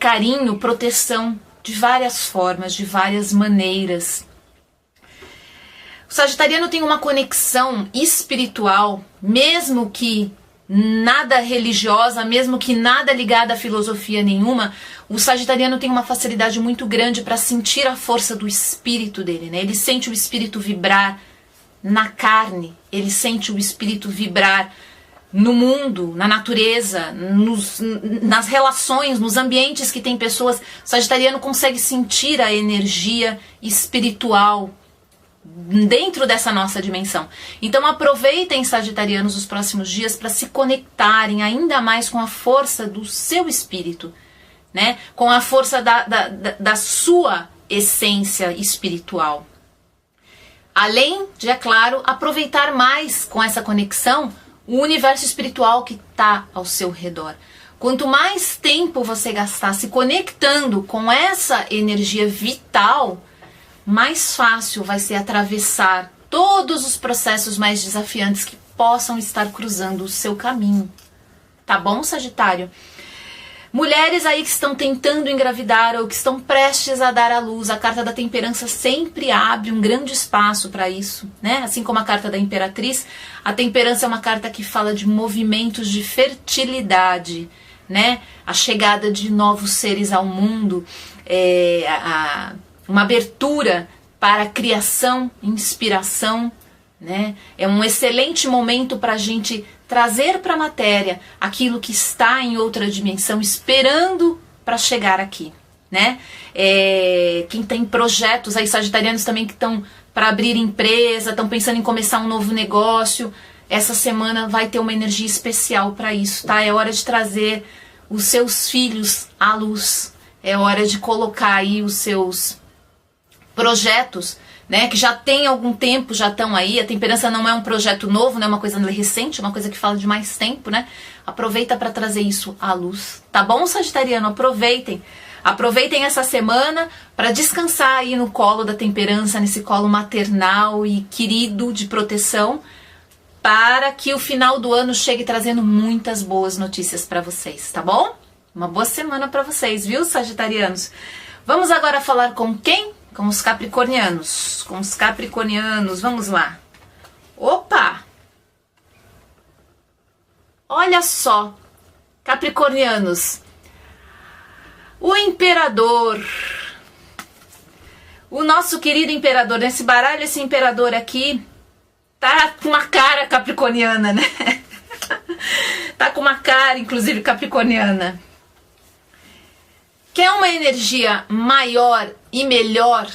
A: carinho, proteção de várias formas, de várias maneiras. O sagitariano tem uma conexão espiritual, mesmo que nada religiosa, mesmo que nada ligada a filosofia nenhuma, o sagitariano tem uma facilidade muito grande para sentir a força do espírito dele, né? Ele sente o espírito vibrar na carne, ele sente o espírito vibrar no mundo, na natureza, nas relações, nos ambientes que tem pessoas. O sagitariano consegue sentir a energia espiritual dentro dessa nossa dimensão. Então aproveitem, sagitarianos, os próximos dias para se conectarem ainda mais com a força do seu espírito, né? Com a força da sua essência espiritual. Além de, é claro, aproveitar mais com essa conexão o universo espiritual que está ao seu redor. Quanto mais tempo você gastar se conectando com essa energia vital, mais fácil vai ser atravessar todos os processos mais desafiantes que possam estar cruzando o seu caminho. Tá bom, Sagitário? Mulheres aí que estão tentando engravidar ou que estão prestes a dar à luz, a carta da temperança sempre abre um grande espaço para isso, né? Assim como a carta da imperatriz, a temperança é uma carta que fala de movimentos de fertilidade, né? A chegada de novos seres ao mundo, uma abertura para a criação, inspiração, né? É um excelente momento para a gente trazer para a matéria aquilo que está em outra dimensão, esperando para chegar aqui, né? Quem tem projetos aí, sagitarianos também que estão para abrir empresa, estão pensando em começar um novo negócio, essa semana vai ter uma energia especial para isso, tá? É hora de trazer os seus filhos à luz, é hora de colocar aí os seus projetos, né, que já tem algum tempo, já estão aí. A temperança não é um projeto novo, não é uma coisa recente, é uma coisa que fala de mais tempo, né? Aproveita para trazer isso à luz, tá bom, sagitariano? Aproveitem essa semana para descansar aí no colo da temperança, nesse colo maternal e querido de proteção, para que o final do ano chegue trazendo muitas boas notícias para vocês, tá bom? Uma boa semana para vocês, viu, sagitarianos? Vamos agora falar com quem? Com os capricornianos. Com os capricornianos, vamos lá. Opa! Olha só, capricornianos. O imperador. O nosso querido imperador. Nesse baralho, esse imperador aqui tá com uma cara capricorniana, né? Tá com uma cara, inclusive, capricorniana. Quer uma energia maior e melhor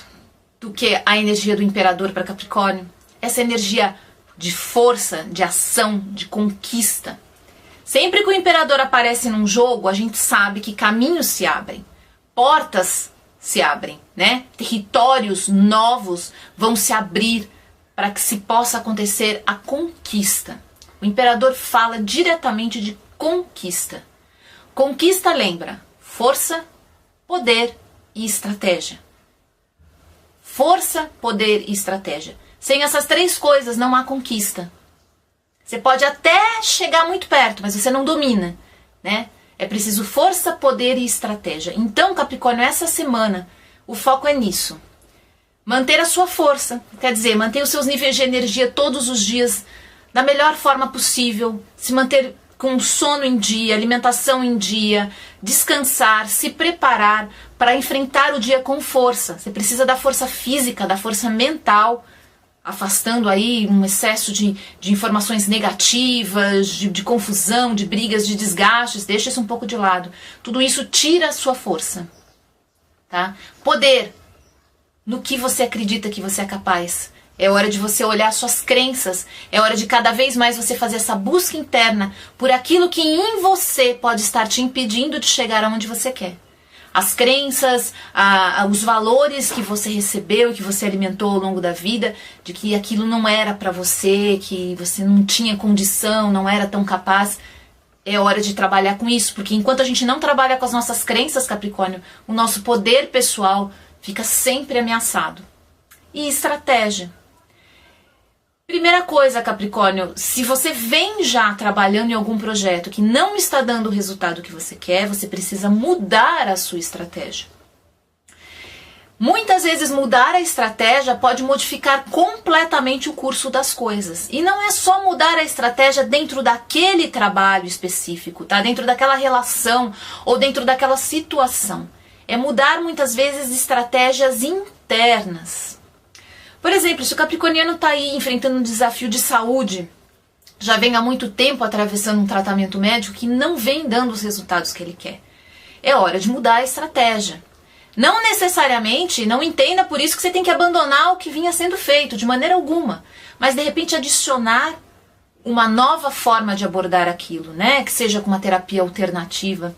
A: do que a energia do imperador para Capricórnio? Essa energia de força, de ação, de conquista. Sempre que o imperador aparece num jogo, a gente sabe que caminhos se abrem, portas se abrem, né? Territórios novos vão se abrir para que se possa acontecer a conquista. O imperador fala diretamente de conquista. Conquista lembra força, poder e estratégia. Força, poder e estratégia. Sem essas três coisas não há conquista. Você pode até chegar muito perto, mas você não domina, né? É preciso força, poder e estratégia. Então, Capricórnio, essa semana, o foco é nisso. Manter a sua força, quer dizer, manter os seus níveis de energia todos os dias da melhor forma possível, se manter com sono em dia, alimentação em dia, descansar, se preparar para enfrentar o dia com força. Você precisa da força física, da força mental, afastando aí um excesso de informações negativas, de confusão, de brigas, de desgastes, deixa isso um pouco de lado. Tudo isso tira a sua força, tá? Poder, no que você acredita que você é capaz. É hora de você olhar suas crenças, é hora de cada vez mais você fazer essa busca interna por aquilo que em você pode estar te impedindo de chegar aonde você quer. As crenças, os valores que você recebeu, que você alimentou ao longo da vida, de que aquilo não era para você, que você não tinha condição, não era tão capaz. É hora de trabalhar com isso, porque enquanto a gente não trabalha com as nossas crenças, Capricórnio, o nosso poder pessoal fica sempre ameaçado. E estratégia. Primeira coisa, Capricórnio, se você vem já trabalhando em algum projeto que não está dando o resultado que você quer, você precisa mudar a sua estratégia. Muitas vezes mudar a estratégia pode modificar completamente o curso das coisas. E não é só mudar a estratégia dentro daquele trabalho específico, tá? Dentro daquela relação ou dentro daquela situação. É mudar muitas vezes estratégias internas. Por exemplo, se o capricorniano está aí enfrentando um desafio de saúde, já vem há muito tempo atravessando um tratamento médico que não vem dando os resultados que ele quer. É hora de mudar a estratégia. Não necessariamente, não entenda por isso que você tem que abandonar o que vinha sendo feito, de maneira alguma. Mas de repente adicionar uma nova forma de abordar aquilo, né? Que seja com uma terapia alternativa,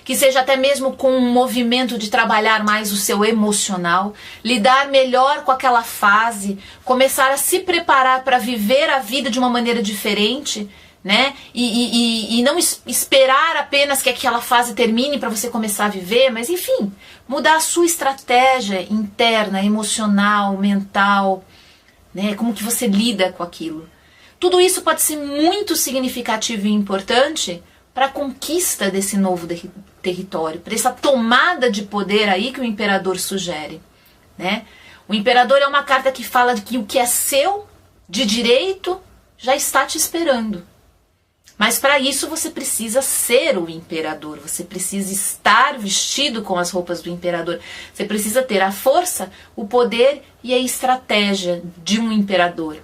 A: que seja até mesmo com um movimento de trabalhar mais o seu emocional, lidar melhor com aquela fase, começar a se preparar para viver a vida de uma maneira diferente, né? E não esperar apenas que aquela fase termine para você começar a viver, mas enfim, mudar a sua estratégia interna, emocional, mental, né? Como que você lida com aquilo. Tudo isso pode ser muito significativo e importante para a conquista desse novo território, para essa tomada de poder aí que o imperador sugere, né? O imperador é uma carta que fala de que o que é seu, de direito, já está te esperando. Mas para isso você precisa ser o imperador, você precisa estar vestido com as roupas do imperador, você precisa ter a força, o poder e a estratégia de um imperador.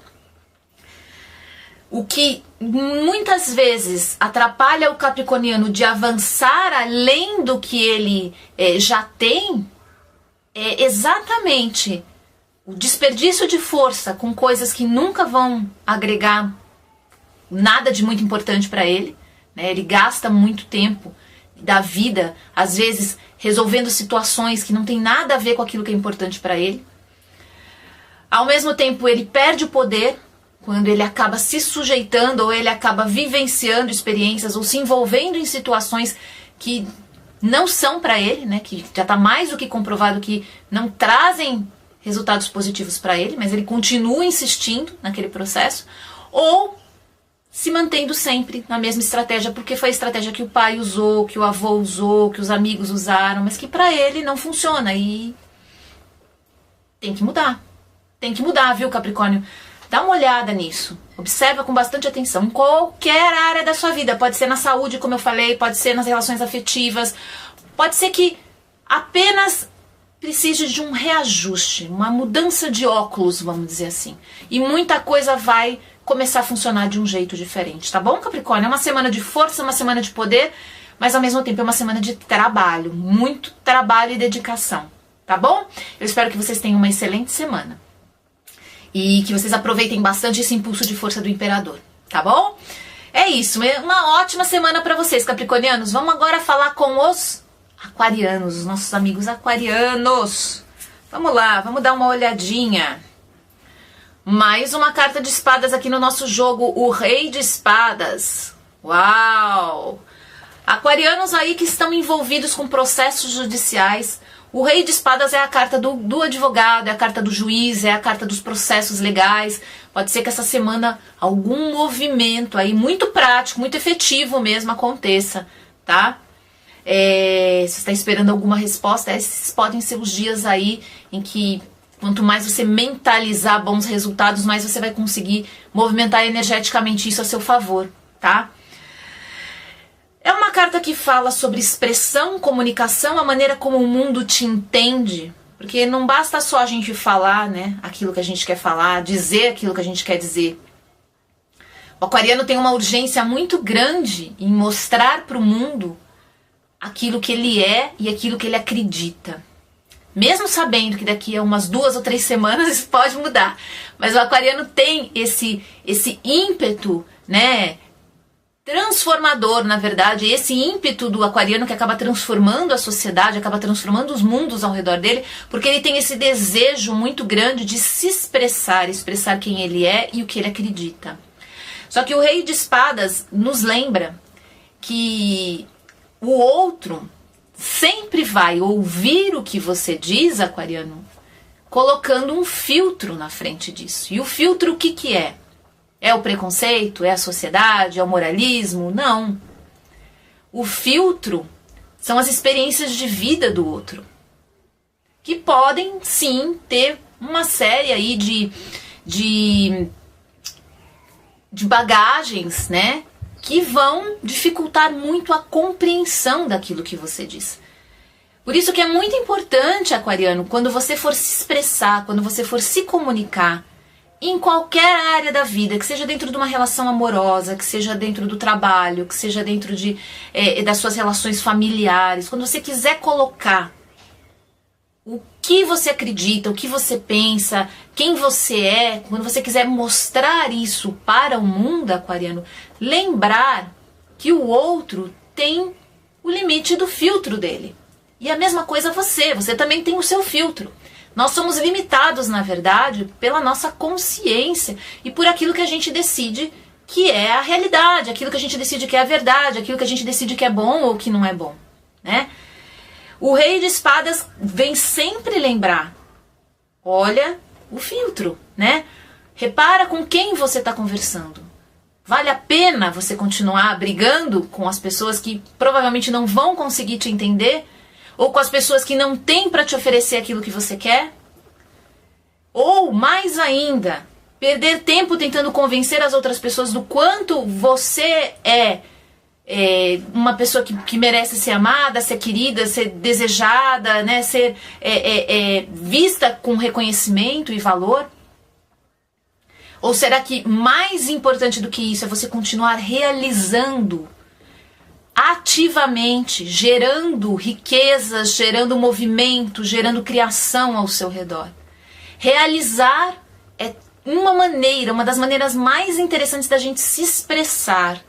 A: O que muitas vezes atrapalha o capricorniano de avançar além do que ele já tem é exatamente o desperdício de força com coisas que nunca vão agregar nada de muito importante para ele, né? Ele gasta muito tempo da vida, às vezes resolvendo situações que não tem nada a ver com aquilo que é importante para ele. Ao mesmo tempo ele perde o poder quando ele acaba se sujeitando ou ele acaba vivenciando experiências ou se envolvendo em situações que não são para ele, né? Que já está mais do que comprovado que não trazem resultados positivos para ele, mas ele continua insistindo naquele processo, ou se mantendo sempre na mesma estratégia, porque foi a estratégia que o pai usou, que o avô usou, que os amigos usaram, mas que para ele não funciona e tem que mudar. Tem que mudar, viu, Capricórnio? Dá uma olhada nisso, observa com bastante atenção, em qualquer área da sua vida, pode ser na saúde, como eu falei, pode ser nas relações afetivas, pode ser que apenas precise de um reajuste, uma mudança de óculos, vamos dizer assim, e muita coisa vai começar a funcionar de um jeito diferente, tá bom, Capricórnio? É uma semana de força, uma semana de poder, mas ao mesmo tempo é uma semana de trabalho, muito trabalho e dedicação, tá bom? Eu espero que vocês tenham uma excelente semana. E que vocês aproveitem bastante esse impulso de força do imperador, tá bom? É isso, uma ótima semana para vocês, capricornianos. Vamos agora falar com os aquarianos, os nossos amigos aquarianos. Vamos lá, vamos dar uma olhadinha. Mais uma carta de espadas aqui no nosso jogo, o Rei de Espadas. Uau! Aquarianos aí que estão envolvidos com processos judiciais O Rei de Espadas é a carta do advogado, é a carta do juiz, é a carta dos processos legais. Pode ser que essa semana algum movimento aí muito prático, muito efetivo mesmo aconteça, tá? Se você está esperando alguma resposta, esses podem ser os dias aí em que quanto mais você mentalizar bons resultados, mais você vai conseguir movimentar energeticamente isso a seu favor, tá? É uma carta que fala sobre expressão, comunicação, a maneira como o mundo te entende. Porque não basta só a gente falar, né, aquilo que a gente quer falar, dizer aquilo que a gente quer dizer. O aquariano tem uma urgência muito grande em mostrar para o mundo aquilo que ele é e aquilo que ele acredita. Mesmo sabendo que daqui a umas 2 ou 3 semanas isso pode mudar. Mas o aquariano tem esse ímpeto, né, transformador, na verdade, esse ímpeto do aquariano que acaba transformando a sociedade, acaba transformando os mundos ao redor dele, porque ele tem esse desejo muito grande de se expressar quem ele é e o que ele acredita. Só que o Rei de Espadas nos lembra que o outro sempre vai ouvir o que você diz, aquariano, colocando um filtro na frente disso. E o filtro o que é? É o preconceito? É a sociedade? É o moralismo? Não. O filtro são as experiências de vida do outro, que podem, sim, ter uma série aí de bagagens, né, que vão dificultar muito a compreensão daquilo que você diz. Por isso que é muito importante, aquariano, quando você for se expressar, quando você for se comunicar, em qualquer área da vida, que seja dentro de uma relação amorosa, que seja dentro do trabalho, que seja dentro das suas relações familiares, quando você quiser colocar o que você acredita, o que você pensa, quem você é, quando você quiser mostrar isso para o mundo, aquariano, lembrar que o outro tem o limite do filtro dele. E a mesma coisa você também tem o seu filtro. Nós somos limitados, na verdade, pela nossa consciência e por aquilo que a gente decide que é a realidade, aquilo que a gente decide que é a verdade, aquilo que a gente decide que é bom ou que não é bom, né? O Rei de Espadas vem sempre lembrar, olha o filtro, né? Repara com quem você está conversando. Vale a pena você continuar brigando com as pessoas que provavelmente não vão conseguir te entender? Ou com as pessoas que não têm para te oferecer aquilo que você quer? Ou, mais ainda, perder tempo tentando convencer as outras pessoas do quanto você é uma pessoa que merece ser amada, ser querida, ser desejada, né, ser vista com reconhecimento e valor? Ou será que mais importante do que isso é você continuar realizando ativamente, gerando riquezas, gerando movimento, gerando criação ao seu redor? Realizar é uma das maneiras mais interessantes da gente se expressar,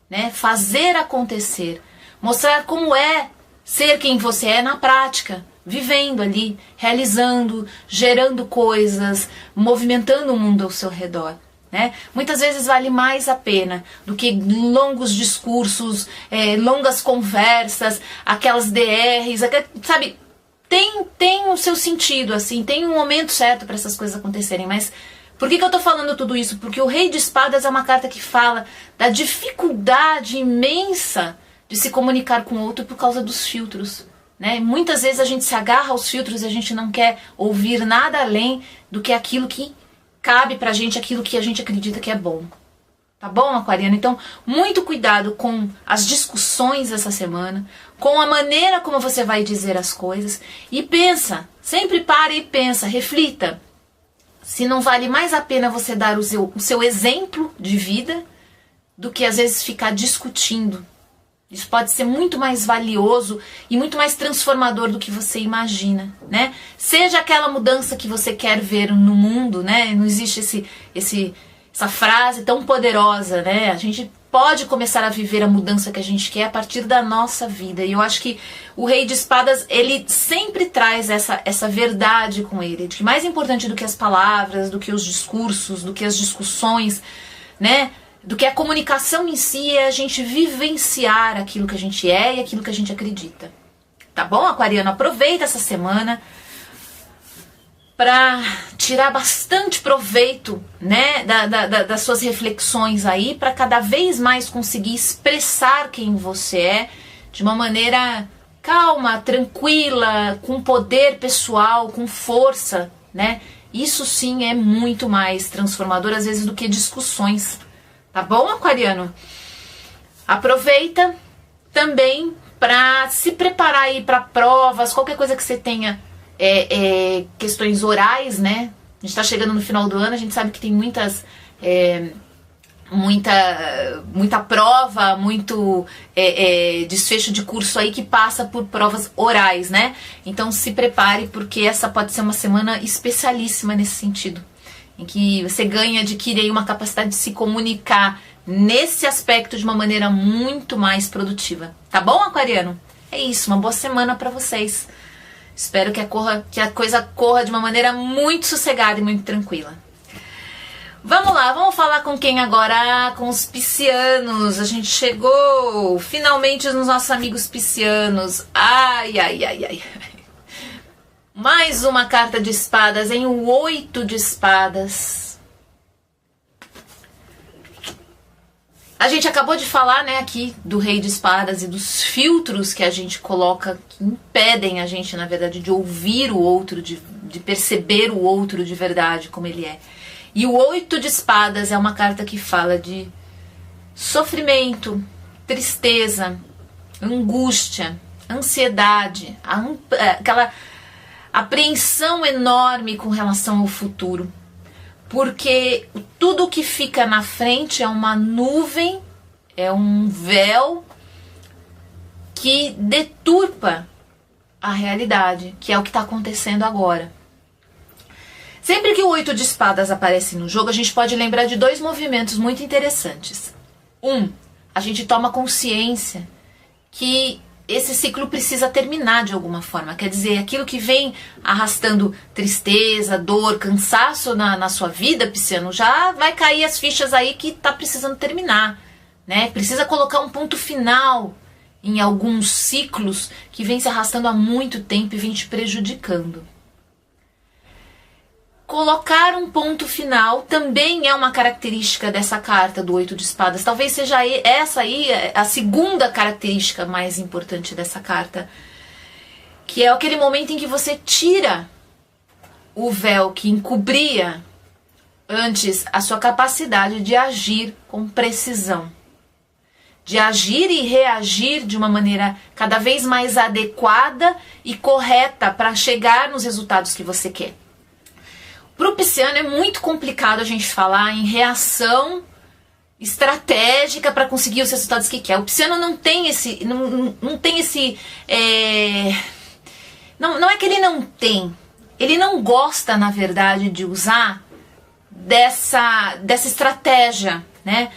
A: né? Fazer acontecer, mostrar como é ser quem você é na prática, vivendo ali, realizando, gerando coisas, movimentando o mundo ao seu redor. Né? Muitas vezes vale mais a pena do que longos discursos, longas conversas, aquelas DRs, sabe? Tem o seu sentido, assim, tem um momento certo para essas coisas acontecerem, mas por que eu tô falando tudo isso? Porque o Rei de Espadas é uma carta que fala da dificuldade imensa de se comunicar com o outro por causa dos filtros. Né? Muitas vezes a gente se agarra aos filtros e a gente não quer ouvir nada além do que aquilo que cabe pra gente, aquilo que a gente acredita que é bom. Tá bom, aquariano? Então, muito cuidado com as discussões essa semana, com a maneira como você vai dizer as coisas. E pensa, sempre pare e pensa, reflita. Se não vale mais a pena você dar o seu exemplo de vida do que às vezes ficar discutindo. Isso pode ser muito mais valioso e muito mais transformador do que você imagina, né? Seja aquela mudança que você quer ver no mundo, né? Não existe essa frase tão poderosa, né? A gente pode começar a viver a mudança que a gente quer a partir da nossa vida. E eu acho que o Rei de Espadas, ele sempre traz essa verdade com ele, de que mais importante do que as palavras, do que os discursos, do que as discussões, né? Do que a comunicação em si é a gente vivenciar aquilo que a gente é e aquilo que a gente acredita. tá bom, aquariano? Aproveita essa semana para tirar bastante proveito, né, das suas reflexões aí, para cada vez mais conseguir expressar quem você é de uma maneira calma, tranquila, com poder pessoal, com força, né? Isso sim é muito mais transformador às vezes do que discussões, tá bom, aquariano? Aproveita também para se preparar aí para provas, qualquer coisa que você tenha, questões orais, né? A gente tá chegando no final do ano, a gente sabe que tem muita prova, muito desfecho de curso aí que passa por provas orais, né? Então se prepare, porque essa pode ser uma semana especialíssima nesse sentido, em que você adquire aí uma capacidade de se comunicar nesse aspecto de uma maneira muito mais produtiva. Tá bom, aquariano? É isso, uma boa semana para vocês. Espero que a coisa corra de uma maneira muito sossegada e muito tranquila. Vamos lá, vamos falar com quem agora? Com os piscianos. A gente chegou finalmente nos nossos amigos piscianos. Ai, ai, ai, ai. Mais uma carta de espadas, hein? O 8 de espadas. A gente acabou de falar, né, aqui do Rei de Espadas e dos filtros que a gente coloca, que impedem a gente, na verdade, de ouvir o outro, de perceber o outro de verdade, como ele é. E o 8 de Espadas é uma carta que fala de sofrimento, tristeza, angústia, ansiedade, aquela apreensão enorme com relação ao futuro. Porque tudo que fica na frente é uma nuvem, é um véu que deturpa a realidade, que é o que está acontecendo agora. Sempre que o 8 de espadas aparece no jogo, a gente pode lembrar de dois movimentos muito interessantes. A gente toma consciência que esse ciclo precisa terminar de alguma forma. Quer dizer, aquilo que vem arrastando tristeza, dor, cansaço na sua vida, pisciano, já vai cair as fichas aí que tá precisando terminar, né? Precisa colocar um ponto final em alguns ciclos que vem se arrastando há muito tempo e vem te prejudicando. Colocar um ponto final também é uma característica dessa carta do 8 de espadas. Talvez seja essa aí a segunda característica mais importante dessa carta, que é aquele momento em que você tira o véu que encobria antes a sua capacidade de agir com precisão, de agir e reagir de uma maneira cada vez mais adequada e correta para chegar nos resultados que você quer. Para o pisciano é muito complicado a gente falar em reação estratégica para conseguir os resultados que quer. O pisciano não tem esse... Não tem esse... Não é que ele não tem. Ele não gosta, na verdade, de usar dessa estratégia, né?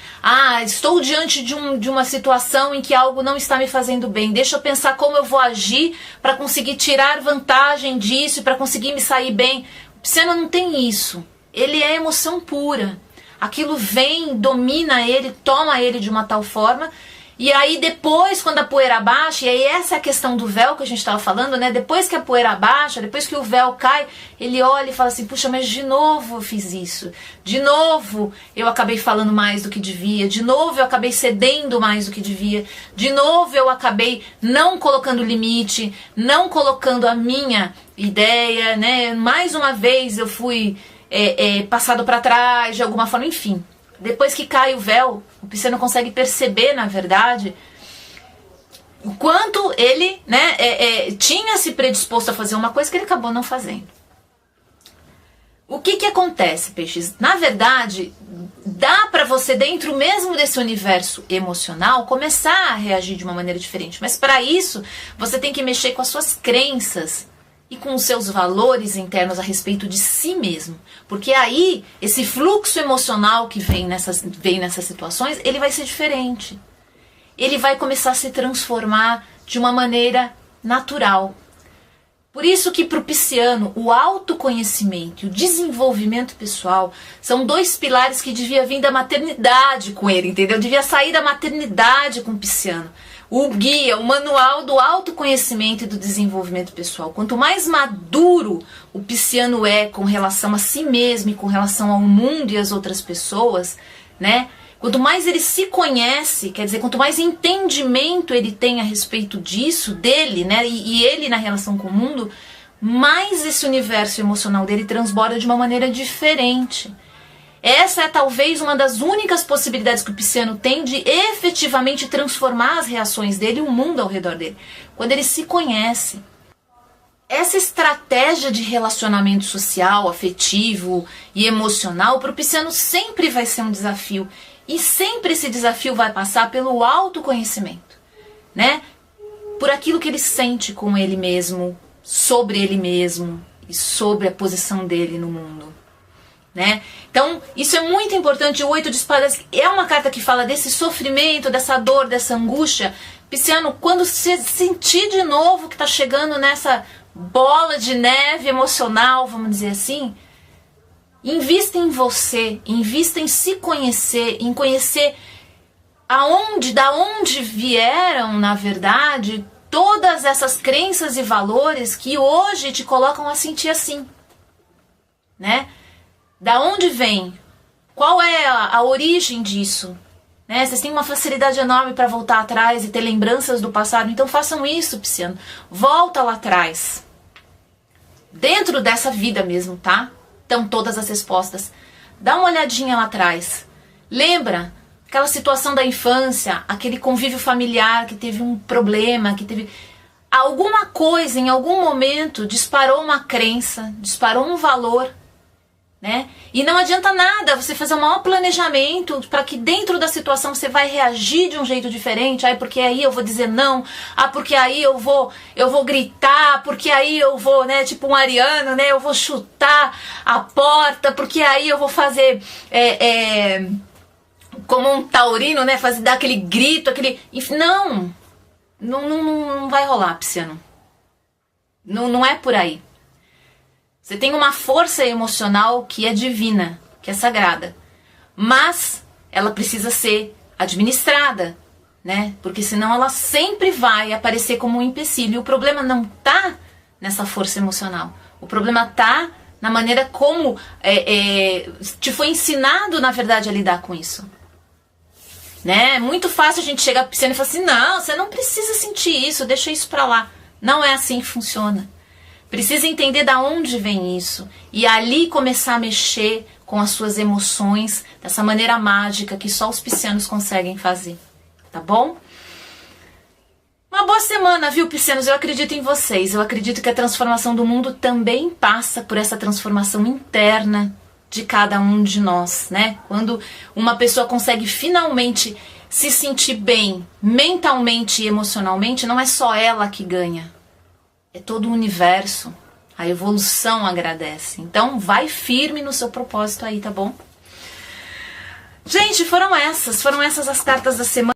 A: Estou diante de uma situação em que algo não está me fazendo bem. Deixa eu pensar como eu vou agir para conseguir tirar vantagem disso e para conseguir me sair bem. O pisciano não tem isso. Ele é emoção pura. Aquilo vem, domina ele, toma ele de uma tal forma. E aí depois, quando a poeira abaixa, e aí essa é a questão do véu que a gente estava falando, né? Depois que a poeira abaixa, depois que o véu cai, ele olha e fala assim, puxa, mas de novo eu fiz isso. De novo eu acabei falando mais do que devia. De novo eu acabei cedendo mais do que devia. De novo eu acabei não colocando limite, não colocando a minha ideia, né? Mais uma vez eu fui passado para trás de alguma forma, enfim. Depois que cai o véu, o pisciano consegue perceber, na verdade, o quanto ele, né, tinha se predisposto a fazer uma coisa que ele acabou não fazendo. O que acontece, peixes? Na verdade, dá para você, dentro mesmo desse universo emocional, começar a reagir de uma maneira diferente. Mas para isso, você tem que mexer com as suas crenças e com os seus valores internos a respeito de si mesmo. Porque aí, esse fluxo emocional que vem nessas situações, ele vai ser diferente. Ele vai começar a se transformar de uma maneira natural. Por isso que para o pisciano, o autoconhecimento e o desenvolvimento pessoal são dois pilares que devia vir da maternidade com ele, entendeu? Devia sair da maternidade com o pisciano. o guia, o manual do autoconhecimento e do desenvolvimento pessoal. Quanto mais maduro o pisciano é com relação a si mesmo e com relação ao mundo e às outras pessoas, né? Quanto mais ele se conhece, quer dizer, quanto mais entendimento ele tem a respeito disso, dele, né? E ele na relação com o mundo, mais esse universo emocional dele transborda de uma maneira diferente. Essa é talvez uma das únicas possibilidades que o pisciano tem de efetivamente transformar as reações dele e o mundo ao redor dele. Quando ele se conhece. Essa estratégia de relacionamento social, afetivo e emocional para o pisciano sempre vai ser um desafio. E sempre esse desafio vai passar pelo autoconhecimento, né? Por aquilo que ele sente com ele mesmo, sobre ele mesmo e sobre a posição dele no mundo. Né? Então, isso é muito importante. O 8 de espadas é uma carta que fala desse sofrimento, dessa dor, dessa angústia. Pisciano, quando você sentir de novo que está chegando nessa bola de neve emocional, vamos dizer assim, invista em você, invista em se conhecer, em conhecer da onde vieram, na verdade, todas essas crenças e valores que hoje te colocam a sentir assim, né? Da onde vem? Qual é a origem disso? Né? Vocês têm uma facilidade enorme para voltar atrás e ter lembranças do passado, então façam isso, pisciano. Volta lá atrás. Dentro dessa vida mesmo, tá? Estão todas as respostas. Dá uma olhadinha lá atrás. Lembra aquela situação da infância, aquele convívio familiar que teve um problema, que teve alguma coisa, em algum momento, disparou uma crença, disparou um valor. Né? E não adianta nada você fazer um maior planejamento para que dentro da situação você vai reagir de um jeito diferente. Aí porque aí eu vou dizer não, porque aí eu vou gritar, porque aí eu vou, né, tipo um ariano, né, eu vou chutar a porta, porque aí eu vou fazer como um taurino, né, dar aquele grito, aquele... Não vai rolar, pisciano. Não é por aí. Você tem uma força emocional que é divina, que é sagrada, mas ela precisa ser administrada, né? Porque senão ela sempre vai aparecer como um empecilho. E o problema não tá nessa força emocional. O problema tá na maneira como te foi ensinado, na verdade, a lidar com isso. Né? É muito fácil a gente chegar pro pisciano e falar assim, não, você não precisa sentir isso, deixa isso pra lá. Não é assim que funciona. Precisa entender da onde vem isso e ali começar a mexer com as suas emoções dessa maneira mágica que só os piscianos conseguem fazer, tá bom? Uma boa semana, viu, piscianos? Eu acredito em vocês, eu acredito que a transformação do mundo também passa por essa transformação interna de cada um de nós, né? Quando uma pessoa consegue finalmente se sentir bem mentalmente e emocionalmente, não é só ela que ganha. É todo o universo. A evolução agradece. Então, vai firme no seu propósito aí, tá bom? Gente, foram essas as cartas da semana.